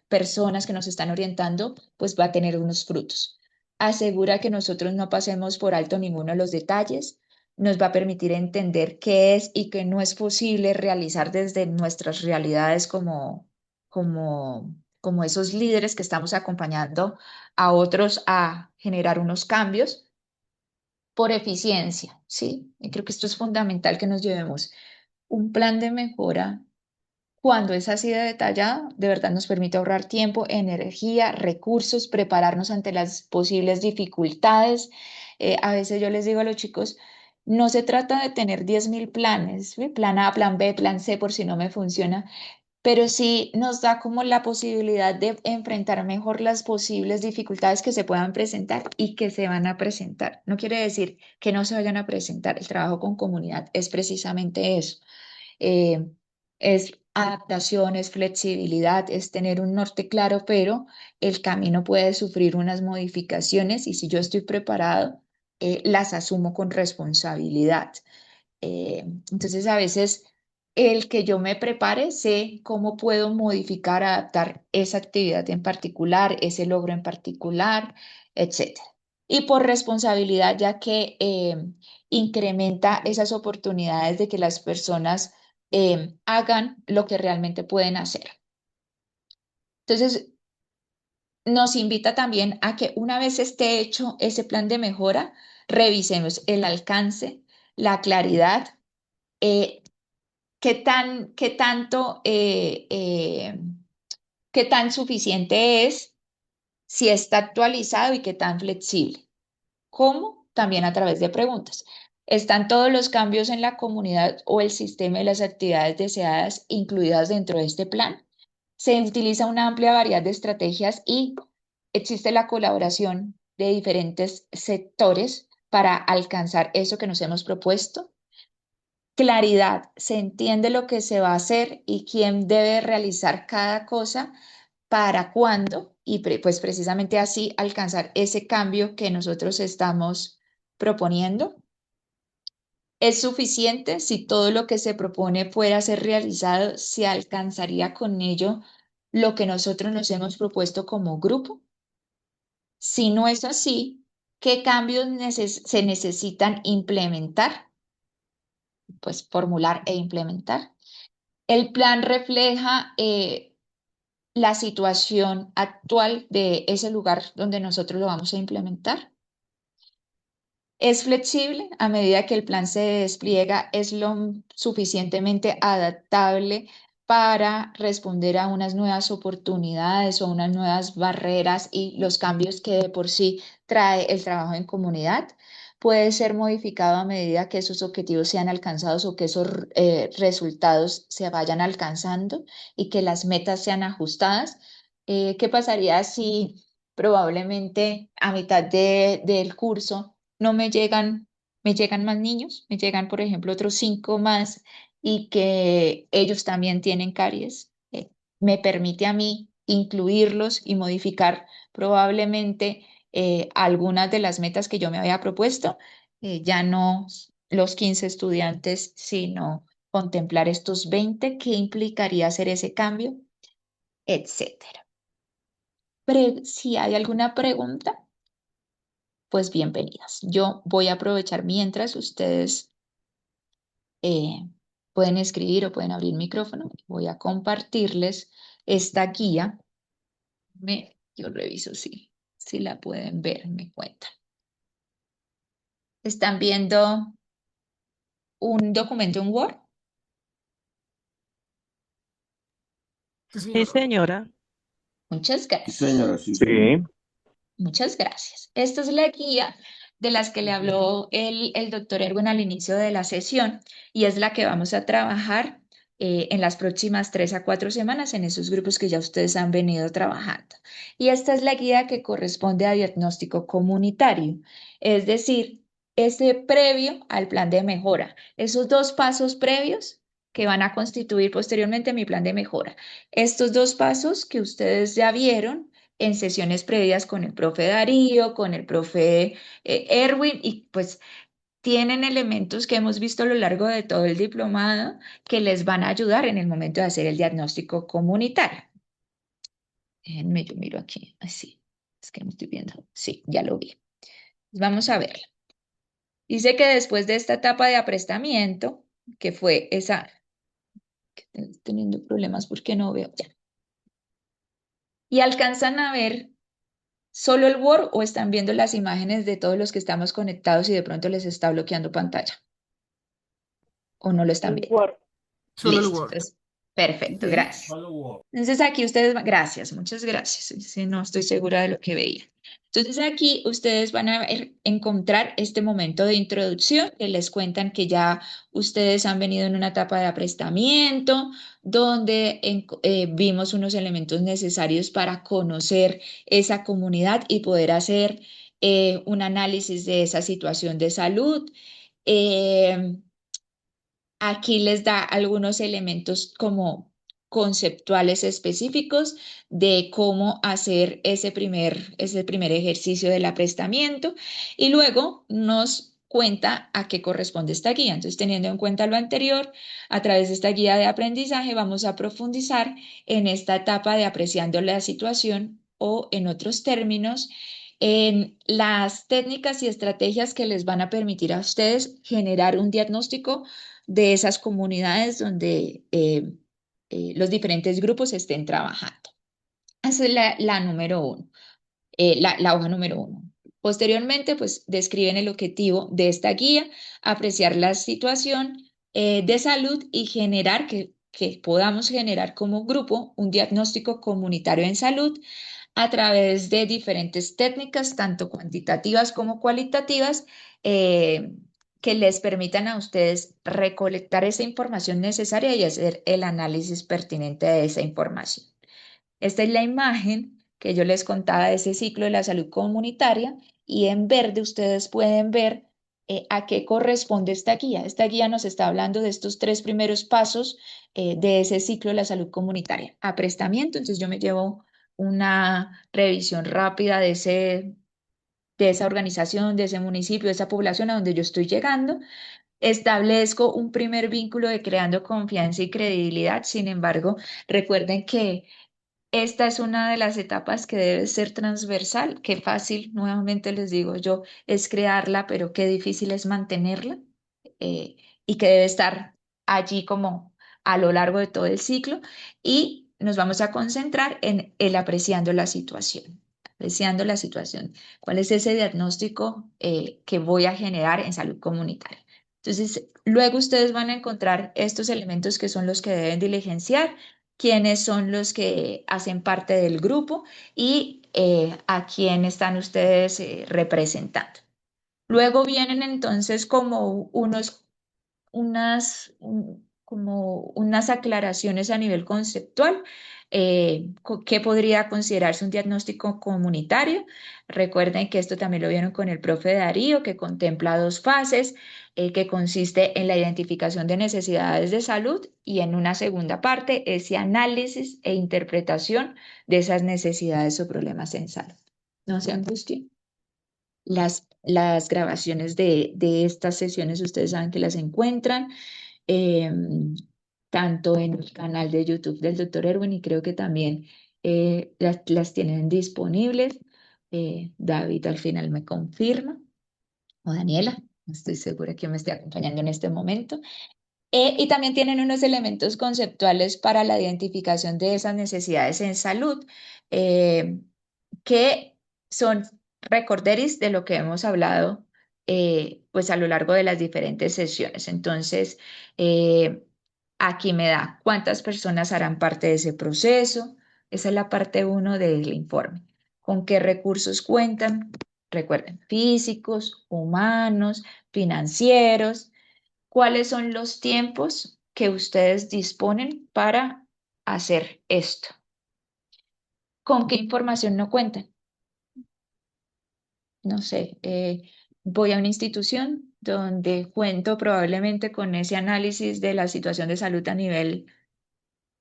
personas que nos están orientando, pues va a tener unos frutos. Asegura que nosotros no pasemos por alto ninguno de los detalles, nos va a permitir entender qué es y qué no es posible realizar desde nuestras realidades como esos líderes que estamos acompañando a otros a generar unos cambios. por eficiencia, ¿sí? Y creo que esto es fundamental que nos llevemos un plan de mejora. Cuando es así de detallado, de verdad nos permite ahorrar tiempo, energía, recursos, prepararnos ante las posibles dificultades. A veces yo les digo a los chicos, no se trata de tener 10.000 planes, ¿sí? Plan A, plan B, plan C, por si no me funciona, pero sí nos da como la posibilidad de enfrentar mejor las posibles dificultades que se puedan presentar y que se van a presentar. No quiere decir que no se vayan a presentar. El trabajo con comunidad es precisamente eso. eh, es adaptación, es flexibilidad, es tener un norte claro, pero el camino puede sufrir unas modificaciones y si yo estoy preparado, las asumo con responsabilidad. Entonces, a veces el que yo me prepare, sé cómo puedo modificar, adaptar esa actividad en particular, ese logro en particular, etcétera. Y por responsabilidad, ya que incrementa esas oportunidades de que las personas hagan lo que realmente pueden hacer. Entonces, nos invita también a que una vez esté hecho ese plan de mejora, revisemos el alcance, la claridad, eh, qué tanto, qué tan suficiente es, si está actualizado y qué tan flexible. ¿Cómo? También a través de preguntas. ¿Están todos los cambios en la comunidad o el sistema y las actividades deseadas incluidas dentro de este plan? Se utiliza una amplia variedad de estrategias y existe la colaboración de diferentes sectores para alcanzar eso que nos hemos propuesto. Claridad, se entiende lo que se va a hacer y quién debe realizar cada cosa, para cuándo, y pues precisamente así alcanzar ese cambio que nosotros estamos proponiendo. ¿Es suficiente? Si todo lo que se propone fuera a ser realizado, ¿se alcanzaría con ello lo que nosotros nos hemos propuesto como grupo? Si no es así, ¿qué cambios se necesitan implementar? Pues formular e implementar. El plan refleja la situación actual de ese lugar donde nosotros lo vamos a implementar. Es flexible a medida que el plan se despliega, es lo suficientemente adaptable para responder a unas nuevas oportunidades o unas nuevas barreras y los cambios que de por sí trae el trabajo en comunidad. Puede ser modificado a medida que esos objetivos sean alcanzados o que esos resultados se vayan alcanzando y que las metas sean ajustadas. ¿Qué pasaría si probablemente a mitad del curso no me llegan más niños, me llegan, por ejemplo, otros 5 más y que ellos también tienen caries? Me permite a mí incluirlos y modificar probablemente algunas de las metas que yo me había propuesto, ya no los 15 estudiantes, sino contemplar estos 20. ¿Qué implicaría hacer ese cambio? Etcétera. Si hay alguna pregunta, pues bienvenidas. Yo voy a aprovechar mientras ustedes eh, pueden escribir o pueden abrir micrófono. Voy a compartirles esta guía. Yo reviso si la pueden ver, me cuentan. ¿Están viendo un documento en Word? Sí, señora. Muchas Sí, gracias. señora, sí, señora. Sí. Muchas gracias. Esta es la guía de las que le habló el doctor Erwin al inicio de la sesión y es la que vamos a trabajar en las próximas 3 a 4 semanas en esos grupos que ya ustedes han venido trabajando. Y esta es la guía que corresponde a diagnóstico comunitario, es decir, ese previo al plan de mejora, esos 2 pasos previos que van a constituir posteriormente mi plan de mejora. Estos 2 pasos que ustedes ya vieron en sesiones previas con el profe Darío, con el profe Erwin, y pues tienen elementos que hemos visto a lo largo de todo el diplomado que les van a ayudar en el momento de hacer el diagnóstico comunitario. Déjenme, yo miro aquí, así, es que no estoy viendo. Sí, ya lo vi. Vamos a verla. Dice que después de esta etapa de aprestamiento, que fue esa, que estoy teniendo problemas porque no veo ya, y alcanzan a ver solo el Word o están viendo las imágenes de todos los que estamos conectados y de pronto les está bloqueando pantalla o no lo están El viendo? Word. Solo el Listo. Word. Entonces, perfecto, Sí, gracias. solo Word. Entonces aquí ustedes, gracias, muchas gracias. Sí, no estoy segura de lo que veía. Entonces aquí ustedes van a encontrar este momento de introducción que les cuentan que ya ustedes han venido en una etapa de aprestamiento, donde vimos unos elementos necesarios para conocer esa comunidad y poder hacer un análisis de esa situación de salud. Eh, Aquí les da algunos elementos como conceptuales específicos de cómo hacer ese primer ejercicio del aprestamiento y luego nos cuenta a qué corresponde esta guía. Entonces, teniendo en cuenta lo anterior, a través de esta guía de aprendizaje vamos a profundizar en esta etapa de apreciando la situación o, en otros términos, en las técnicas y estrategias que les van a permitir a ustedes generar un diagnóstico de esas comunidades donde los diferentes grupos estén trabajando. Esa es la número uno, la hoja número uno. Posteriormente, pues describen el objetivo de esta guía, apreciar la situación de salud y generar que podamos generar como grupo un diagnóstico comunitario en salud a través de diferentes técnicas, tanto cuantitativas como cualitativas, eh, que les permitan a ustedes recolectar esa información necesaria y hacer el análisis pertinente de esa información. Esta es la imagen que yo les contaba de ese ciclo de la salud comunitaria y en verde ustedes pueden ver a qué corresponde esta guía. Esta guía nos está hablando de estos tres primeros pasos de ese ciclo de la salud comunitaria. Aprestamiento, entonces yo me llevo una revisión rápida de esa organización, de ese municipio, de esa población a donde yo estoy llegando. Establezco un primer vínculo de creando confianza y credibilidad. Sin embargo, recuerden que esta es una de las etapas que debe ser transversal. Qué fácil, nuevamente les digo yo, es crearla, pero qué difícil es mantenerla eh, y que debe estar allí como a lo largo de todo el ciclo. Y nos vamos a concentrar en el apreciando la situación. Apreciando la situación. ¿Cuál es ese diagnóstico que voy a generar en salud comunitaria? Entonces, luego ustedes van a encontrar estos elementos que son los que deben diligenciar, quiénes son los que hacen parte del grupo y a quién están ustedes representando. Luego vienen entonces como como unas aclaraciones a nivel conceptual. ¿Qué podría considerarse un diagnóstico comunitario? Recuerden que esto también lo vieron con el profe Darío, que contempla dos fases, que consiste en la identificación de necesidades de salud y en una segunda parte, ese análisis e interpretación de esas necesidades o problemas en salud. No se angustien. Las grabaciones de estas sesiones ustedes saben que las encuentran em, tanto en el canal de YouTube del doctor Erwin y creo que también las tienen disponibles. David al final me confirma, o Daniela, no estoy segura que me esté acompañando en este momento. Y también tienen unos elementos conceptuales para la identificación de esas necesidades en salud, eh, que son recorderis de lo que hemos hablado pues a lo largo de las diferentes sesiones. Entonces, eh, aquí me da cuántas personas harán parte de ese proceso. Esa es la parte uno del informe. ¿Con qué recursos cuentan? Recuerden, físicos, humanos, financieros. ¿Cuáles son los tiempos que ustedes disponen para hacer esto? ¿Con qué información no cuentan? No sé, voy a una institución donde cuento probablemente con ese análisis de la situación de salud a nivel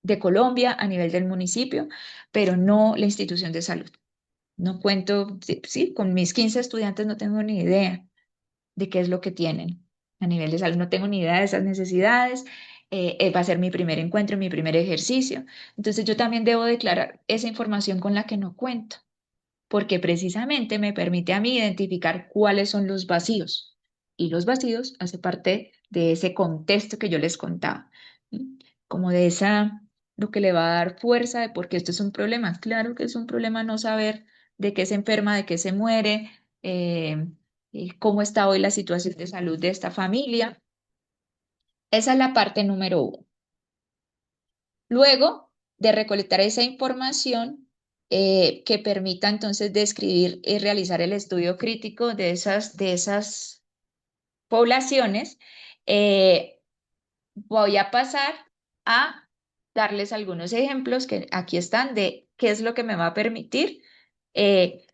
de Colombia, a nivel del municipio, pero no la institución de salud. No cuento, sí, sí, con mis 15 estudiantes no tengo ni idea de qué es lo que tienen a nivel de salud. No tengo ni idea de esas necesidades. Va a ser mi primer encuentro, mi primer ejercicio. Entonces yo también debo declarar esa información con la que no cuento, porque precisamente me permite a mí identificar cuáles son los vacíos. Y los vacíos hace parte de ese contexto que yo les contaba, ¿sí? Como de esa, lo que le va a dar fuerza de por qué esto es un problema. Claro que es un problema no saber de qué se enferma, de qué se muere, cómo está hoy la situación de salud de esta familia. Esa es la parte número uno. Luego de recolectar esa información que permita entonces describir y realizar el estudio crítico de esas poblaciones, eh, voy a pasar a darles algunos ejemplos que aquí están de qué es lo que me va a permitir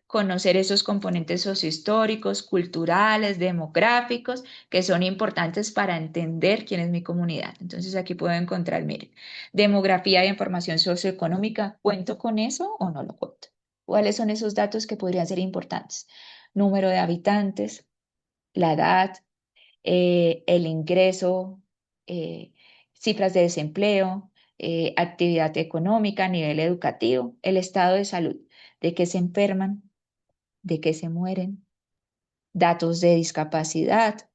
conocer esos componentes sociohistóricos, culturales, demográficos, que son importantes para entender quién es mi comunidad. Entonces aquí puedo encontrar, miren, demografía e información socioeconómica, ¿cuento con eso o no lo cuento? ¿Cuáles son esos datos que podrían ser importantes? Número de habitantes, la edad, el ingreso, eh, cifras de desempleo, actividad económica, nivel educativo, el estado de salud, de qué se enferman, de qué se mueren, datos de discapacidad,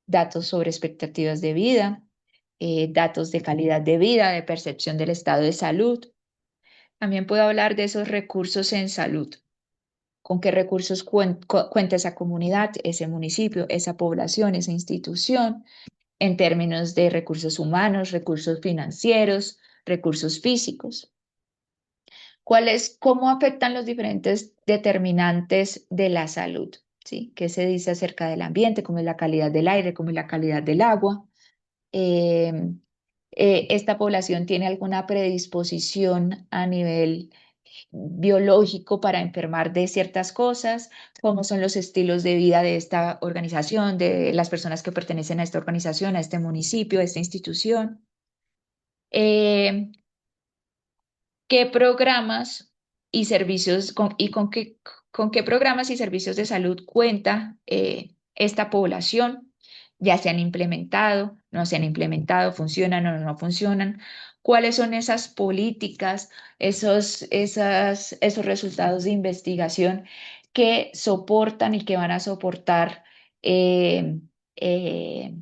datos sobre expectativas de vida, datos de calidad de vida, de percepción del estado de salud. También puedo hablar de esos recursos en salud. ¿Con qué recursos cuenta esa comunidad, ese municipio, esa población, esa institución? En términos de recursos humanos, recursos financieros, recursos físicos. ¿Cómo afectan los diferentes determinantes de la salud? ¿Sí? ¿Qué se dice acerca del ambiente? ¿Cómo es la calidad del aire? ¿Cómo es la calidad del agua? Eh, ¿Esta población tiene alguna predisposición a nivel biológico para enfermar de ciertas cosas? ¿Cómo son los estilos de vida de esta organización, de las personas que pertenecen a esta organización, a este municipio, a esta institución? Eh, ¿Qué programas y servicios con qué programas y servicios de salud cuenta esta población? ¿Ya se han implementado? ¿No se han implementado? ¿Funcionan o no funcionan? ¿Cuáles son esas políticas, esos resultados de investigación que soportan y que van a soportar eh, eh,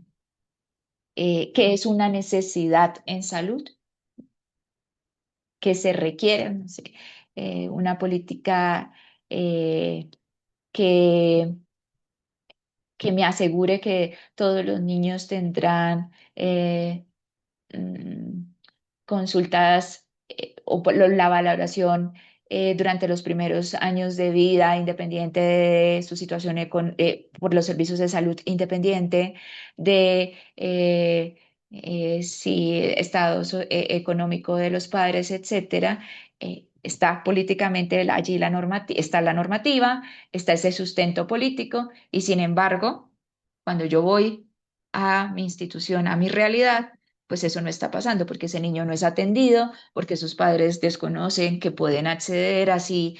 que es una necesidad en salud que se requiere? No sé, una política eh, que, que me asegure que todos los niños tendrán mm, consultas la valoración durante los primeros años de vida, independiente de su situación por los servicios de salud, independiente de si estado económico de los padres, etcétera. Está políticamente allí está la normativa, está ese sustento político y sin embargo, cuando yo voy a mi institución, a mi realidad, pues eso no está pasando porque ese niño no es atendido, porque sus padres desconocen que pueden acceder así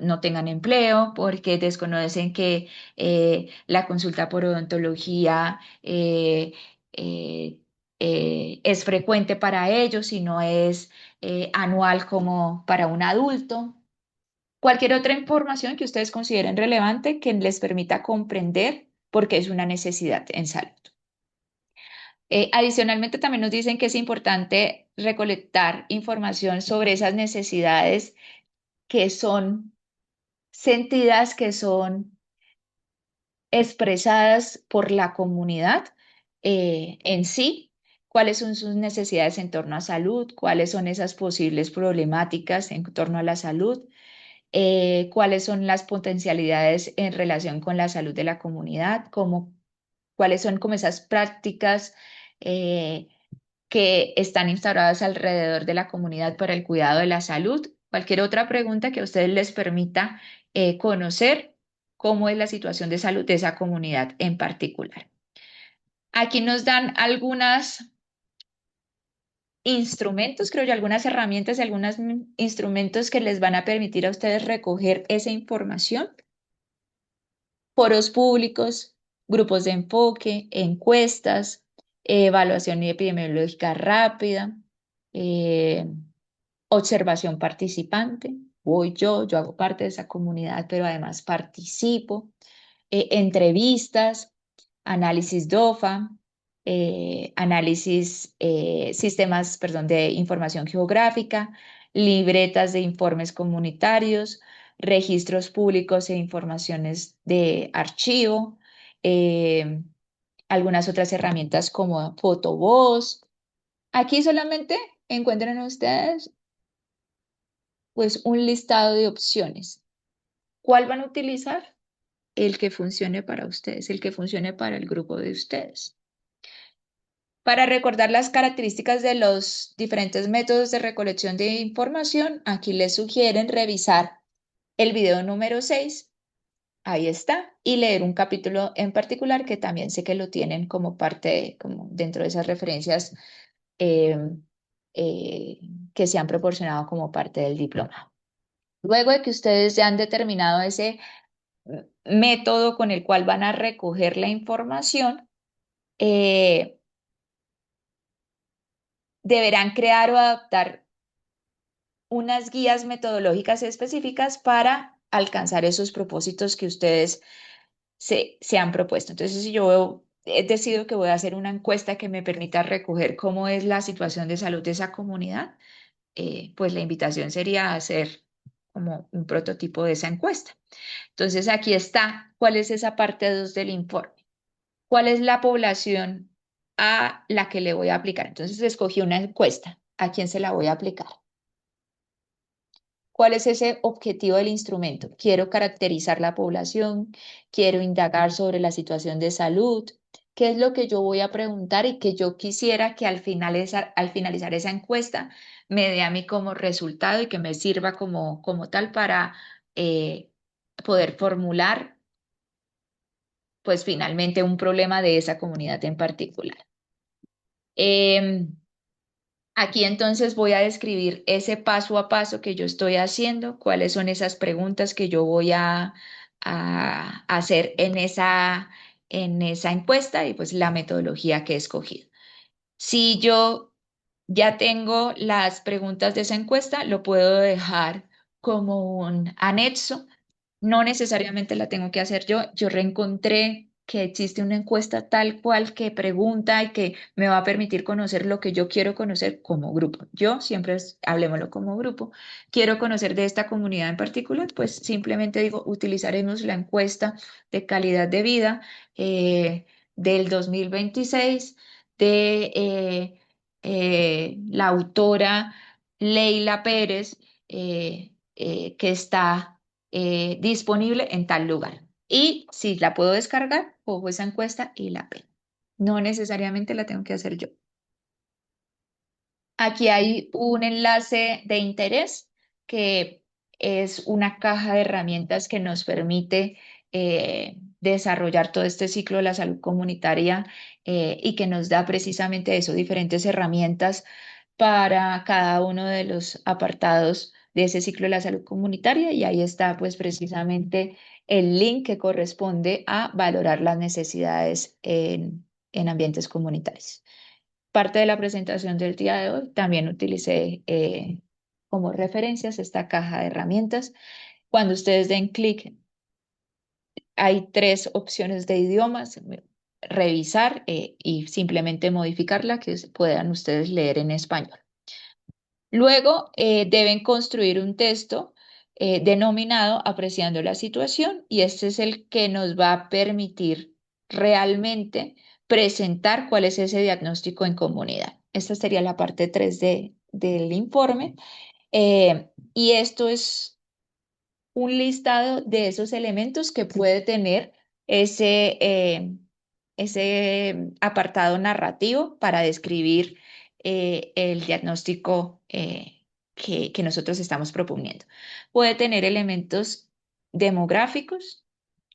no tengan empleo, porque desconocen que la consulta por odontología eh, es frecuente para ellos y no es anual como para un adulto. Cualquier otra información que ustedes consideren relevante que les permita comprender por qué es una necesidad en salud. Adicionalmente, también nos dicen que es importante recolectar información sobre esas necesidades que son sentidas, que son expresadas por la comunidad en sí, cuáles son sus necesidades en torno a salud, cuáles son esas posibles problemáticas en torno a la salud, cuáles son las potencialidades en relación con la salud de la comunidad, cuáles son como esas prácticas eh, que están instauradas alrededor de la comunidad para el cuidado de la salud. Cualquier otra pregunta que a ustedes les permita conocer cómo es la situación de salud de esa comunidad en particular. Aquí nos dan algunos instrumentos, creo yo, algunas herramientas, algunos instrumentos que les van a permitir a ustedes recoger esa información. Foros públicos, grupos de enfoque, encuestas, evaluación epidemiológica rápida, eh, observación participante. Yo hago parte de esa comunidad, pero además participo. Entrevistas, análisis DOFA, sistemas, perdón, de información geográfica, libretas de informes comunitarios, registros públicos e informaciones de archivo, eh, algunas otras herramientas como Photobooth. Aquí solamente encuentran ustedes pues un listado de opciones. ¿Cuál van a utilizar? El que funcione para ustedes, el que funcione para el grupo de ustedes. Para recordar las características de los diferentes métodos de recolección de información, aquí les sugieren revisar el video número 6, ahí está, y leer un capítulo en particular que también sé que lo tienen como parte, como dentro de esas referencias eh, eh, que se han proporcionado como parte del diploma. Luego de que ustedes ya han determinado ese método con el cual van a recoger la información, eh, deberán crear o adaptar unas guías metodológicas específicas para alcanzar esos propósitos que ustedes se han propuesto. Entonces, si yo he decidido que voy a hacer una encuesta que me permita recoger cómo es la situación de salud de esa comunidad, pues la invitación sería hacer como un prototipo de esa encuesta. Entonces, aquí está cuál es esa parte 2 del informe. ¿Cuál es la población a la que le voy a aplicar? Entonces, escogí una encuesta. ¿A quién se la voy a aplicar? ¿Cuál es ese objetivo del instrumento? Quiero caracterizar la población, quiero indagar sobre la situación de salud, qué es lo que yo voy a preguntar y que yo quisiera que al finalizar esa encuesta me dé a mí como resultado y que me sirva como tal para eh, poder formular pues finalmente un problema de esa comunidad en particular. Em, Aquí entonces voy a describir ese paso a paso que yo estoy haciendo, cuáles son esas preguntas que yo voy a hacer en esa encuesta y pues la metodología que he escogido. Si yo ya tengo las preguntas de esa encuesta, lo puedo dejar como un anexo, no necesariamente la tengo que hacer yo. Yo reencontré que existe una encuesta tal cual que pregunta y que me va a permitir conocer lo que yo quiero conocer como grupo. Yo siempre hablemoslo como grupo. Quiero conocer de esta comunidad en particular, pues simplemente digo, utilizaremos la encuesta de calidad de vida del 2026 de la autora Leila Pérez, que está disponible en tal lugar. Y si la puedo descargar, cojo esa encuesta y la pego. No necesariamente la tengo que hacer yo. Aquí hay un enlace de interés que es una caja de herramientas que nos permite desarrollar todo este ciclo de la salud comunitaria y que nos da precisamente eso, diferentes herramientas para cada uno de los apartados de ese ciclo de la salud comunitaria y ahí está pues precisamente el link que corresponde a valorar las necesidades en ambientes comunitarios. Parte de la presentación del día de hoy también utilicé como referencias esta caja de herramientas. Cuando ustedes den clic, hay tres opciones de idiomas, revisar y simplemente modificarla que puedan ustedes leer en español. Luego deben construir un texto denominado Apreciando la situación y este es el que nos va a permitir realmente presentar cuál es ese diagnóstico en comunidad. Esta sería la parte 3 del informe y esto es un listado de esos elementos que puede tener ese apartado narrativo para describir el diagnóstico que nosotros estamos proponiendo. Puede tener elementos demográficos,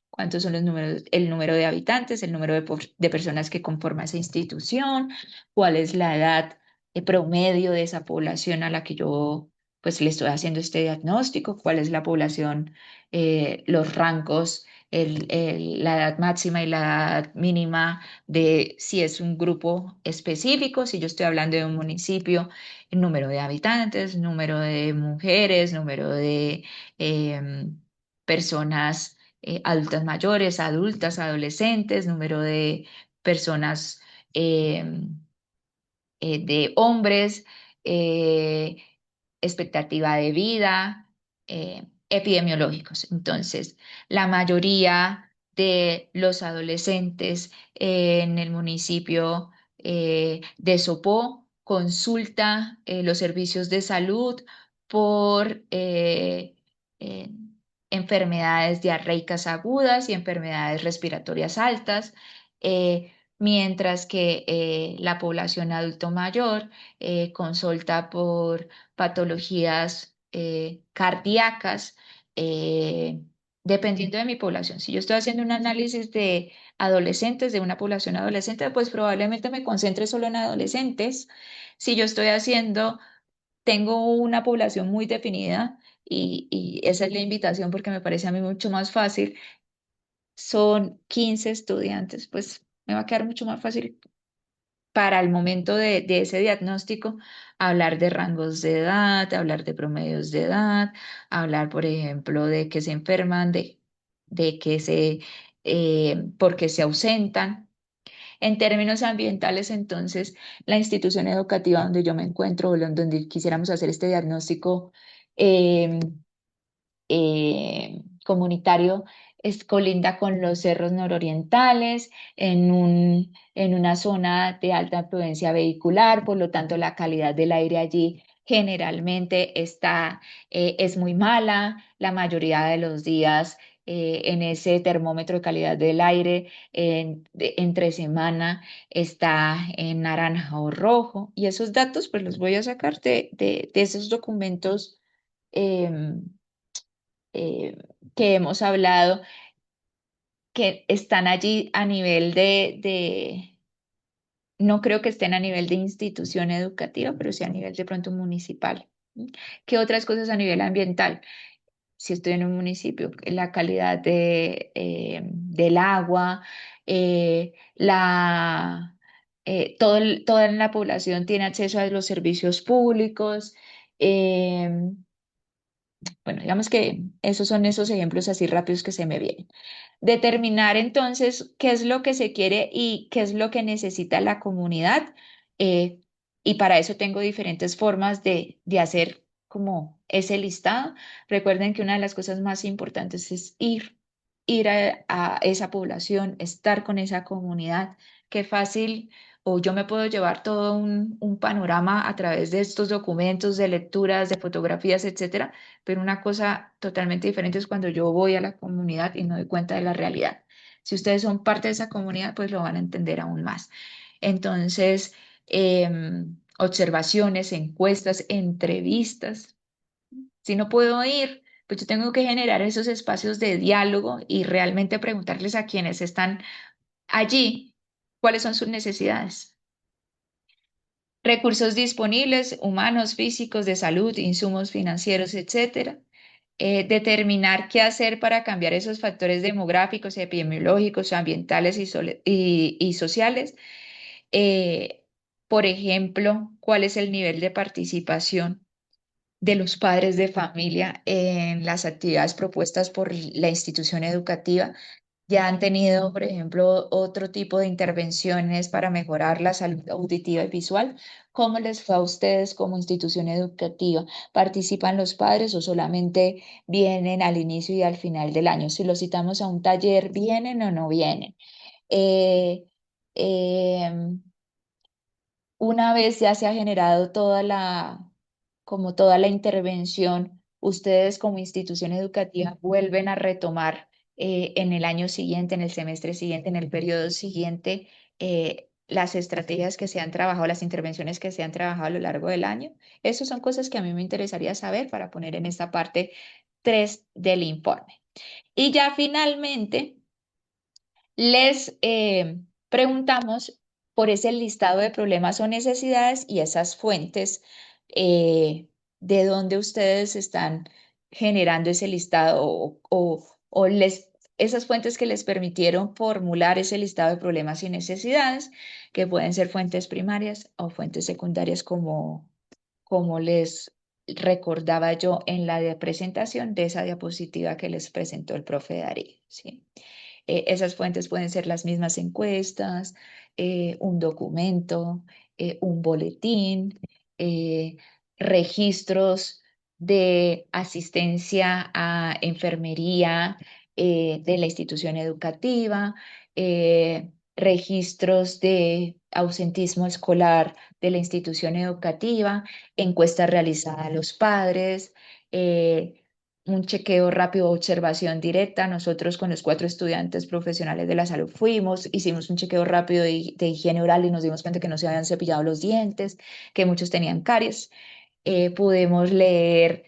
cuántos son los números, el número de habitantes, el número de personas que conforma esa institución, cuál es la edad promedio de esa población a la que yo pues le estoy haciendo este diagnóstico, cuál es la población, los rangos, la edad máxima y la edad mínima de si es un grupo específico, si yo estoy hablando de un municipio, el número de habitantes, número de mujeres, número de personas adultas mayores, adultas, adolescentes, número de personas, de hombres, eh, expectativa de vida, epidemiológicos. Entonces, la mayoría de los adolescentes en el municipio de Sopó consulta los servicios de salud por eh, enfermedades diarreicas agudas y enfermedades respiratorias altas, mientras que la población adulto mayor consulta por patologías cardíacas, eh, dependiendo de mi población. Si yo estoy haciendo un análisis de adolescentes, de una población adolescente, pues probablemente me concentre solo en adolescentes. Si yo estoy haciendo, tengo una población muy definida y esa es la invitación porque me parece a mí mucho más fácil. Son 15 estudiantes, pues me va a quedar mucho más fácil para el momento de ese diagnóstico, hablar de rangos de edad, hablar de promedios de edad, hablar, por ejemplo, de que se enferman, de que porque se ausentan. En términos ambientales, entonces, la institución educativa donde yo me encuentro, o donde quisiéramos hacer este diagnóstico, eh, comunitario colinda con los cerros nororientales, en una zona de alta afluencia vehicular, por lo tanto la calidad del aire allí generalmente es muy mala, la mayoría de los días en ese termómetro de calidad del aire entre semana está en naranja o rojo, y esos datos pues los voy a sacar de esos documentos em, eh, que hemos hablado, que están allí a nivel no creo que estén a nivel de institución educativa, pero sí a nivel de pronto municipal. ¿Mm? ¿Qué otras cosas a nivel ambiental? Si estoy en un municipio, la calidad del agua, toda la población tiene acceso a los servicios públicos. Bueno, digamos que esos son esos ejemplos así rápidos que se me vienen. Determinar entonces qué es lo que se quiere y qué es lo que necesita la comunidad. eh, y para eso tengo diferentes formas de hacer como ese listado. Recuerden que una de las cosas más importantes es ir a esa población, estar con esa comunidad. Qué fácil, o yo me puedo llevar todo un panorama a través de estos documentos, de lecturas, de fotografías, etcétera, pero una cosa totalmente diferente es cuando yo voy a la comunidad y me doy cuenta de la realidad. Si ustedes son parte de esa comunidad, pues lo van a entender aún más. Entonces, observaciones, encuestas, entrevistas. Si no puedo ir, pues yo tengo que generar esos espacios de diálogo y realmente preguntarles a quienes están allí cuáles son sus necesidades. Recursos disponibles, humanos, físicos, de salud, insumos financieros, etcétera. Determinar qué hacer para cambiar esos factores demográficos, epidemiológicos, ambientales y sociales. Eh, por ejemplo, cuál es el nivel de participación de los padres de familia en las actividades propuestas por la institución educativa. Ya han tenido, por ejemplo, otro tipo de intervenciones para mejorar la salud auditiva y visual. ¿Cómo les fue a ustedes como institución educativa? ¿Participan los padres o solamente vienen al inicio y al final del año? Si los citamos a un taller, ¿vienen o no vienen? Eh, em, una vez ya se ha generado como toda la intervención, ustedes como institución educativa vuelven a retomar en el año siguiente, en el semestre siguiente, en el periodo siguiente, las estrategias que se han trabajado, las intervenciones que se han trabajado a lo largo del año. Esas son cosas que a mí me interesaría saber para poner en esta parte 3 del informe. Y ya finalmente les preguntamos por ese listado de problemas o necesidades y esas fuentes de donde ustedes están generando ese listado esas fuentes que les permitieron formular ese listado de problemas y necesidades, que pueden ser fuentes primarias o fuentes secundarias como les recordaba yo en la presentación de esa diapositiva que les presentó el profe Darío, ¿sí? Esas fuentes pueden ser las mismas encuestas, un documento, un boletín, eh, registros de asistencia a enfermería de la institución educativa, registros de ausentismo escolar de la institución educativa, encuesta realizada a los padres, un chequeo rápido, observación directa. Nosotros con los 4 estudiantes profesionales de la salud fuimos, hicimos un chequeo rápido de higiene oral y nos dimos cuenta que no se habían cepillado los dientes, que muchos tenían caries. Pudimos leer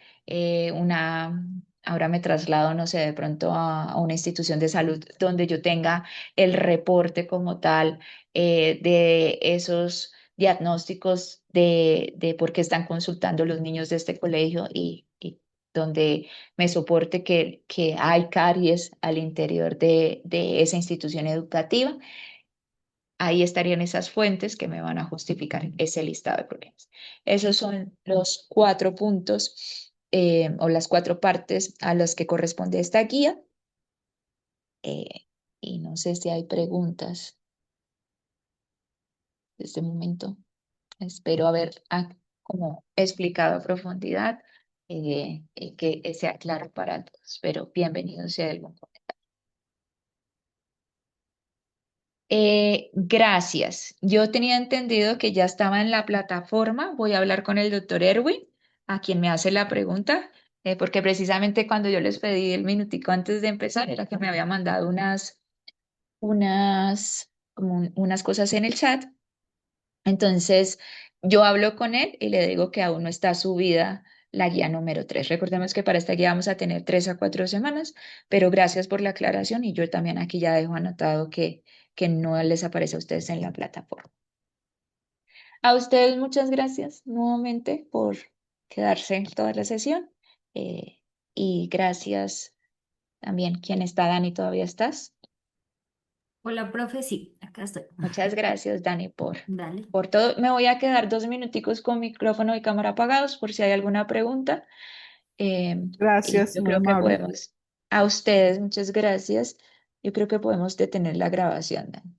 ahora me traslado, no sé, de pronto a una institución de salud donde yo tenga el reporte como tal de esos diagnósticos de por qué están consultando los niños de este colegio y donde me soporte que hay caries al interior de esa institución educativa. Ahí estarían esas fuentes que me van a justificar ese listado de problemas. Esos son los 4 puntos o las 4 partes a las que corresponde esta guía. Eh, y no sé si hay preguntas de este momento. Espero haber como explicado a profundidad que sea claro para todos. Pero bienvenido sea algún. Gracias. Yo tenía entendido que ya estaba en la plataforma. Voy a hablar con el doctor Erwin, a quien me hace la pregunta, porque precisamente cuando yo les pedí el minutico antes de empezar, era que me había mandado unas cosas en el chat. Entonces, yo hablo con él y le digo que aún no está subida la guía número 3. Recordemos que para esta guía vamos a tener 3 a 4 semanas, pero gracias por la aclaración y yo también aquí ya dejo anotado que no les aparece a ustedes en la plataforma. A ustedes muchas gracias nuevamente por quedarse en toda la sesión eh, y gracias también. ¿Quién está, Dani? ¿Todavía estás? Hola, profe, sí, acá estoy. Muchas gracias, Dani, Dale. por todo. Me voy a quedar 2 minuticos con micrófono y cámara apagados por si hay alguna pregunta. Y Gracias, yo muy creo que amable. podemos, a ustedes, muchas gracias. Yo creo que podemos detener la grabación, Dani.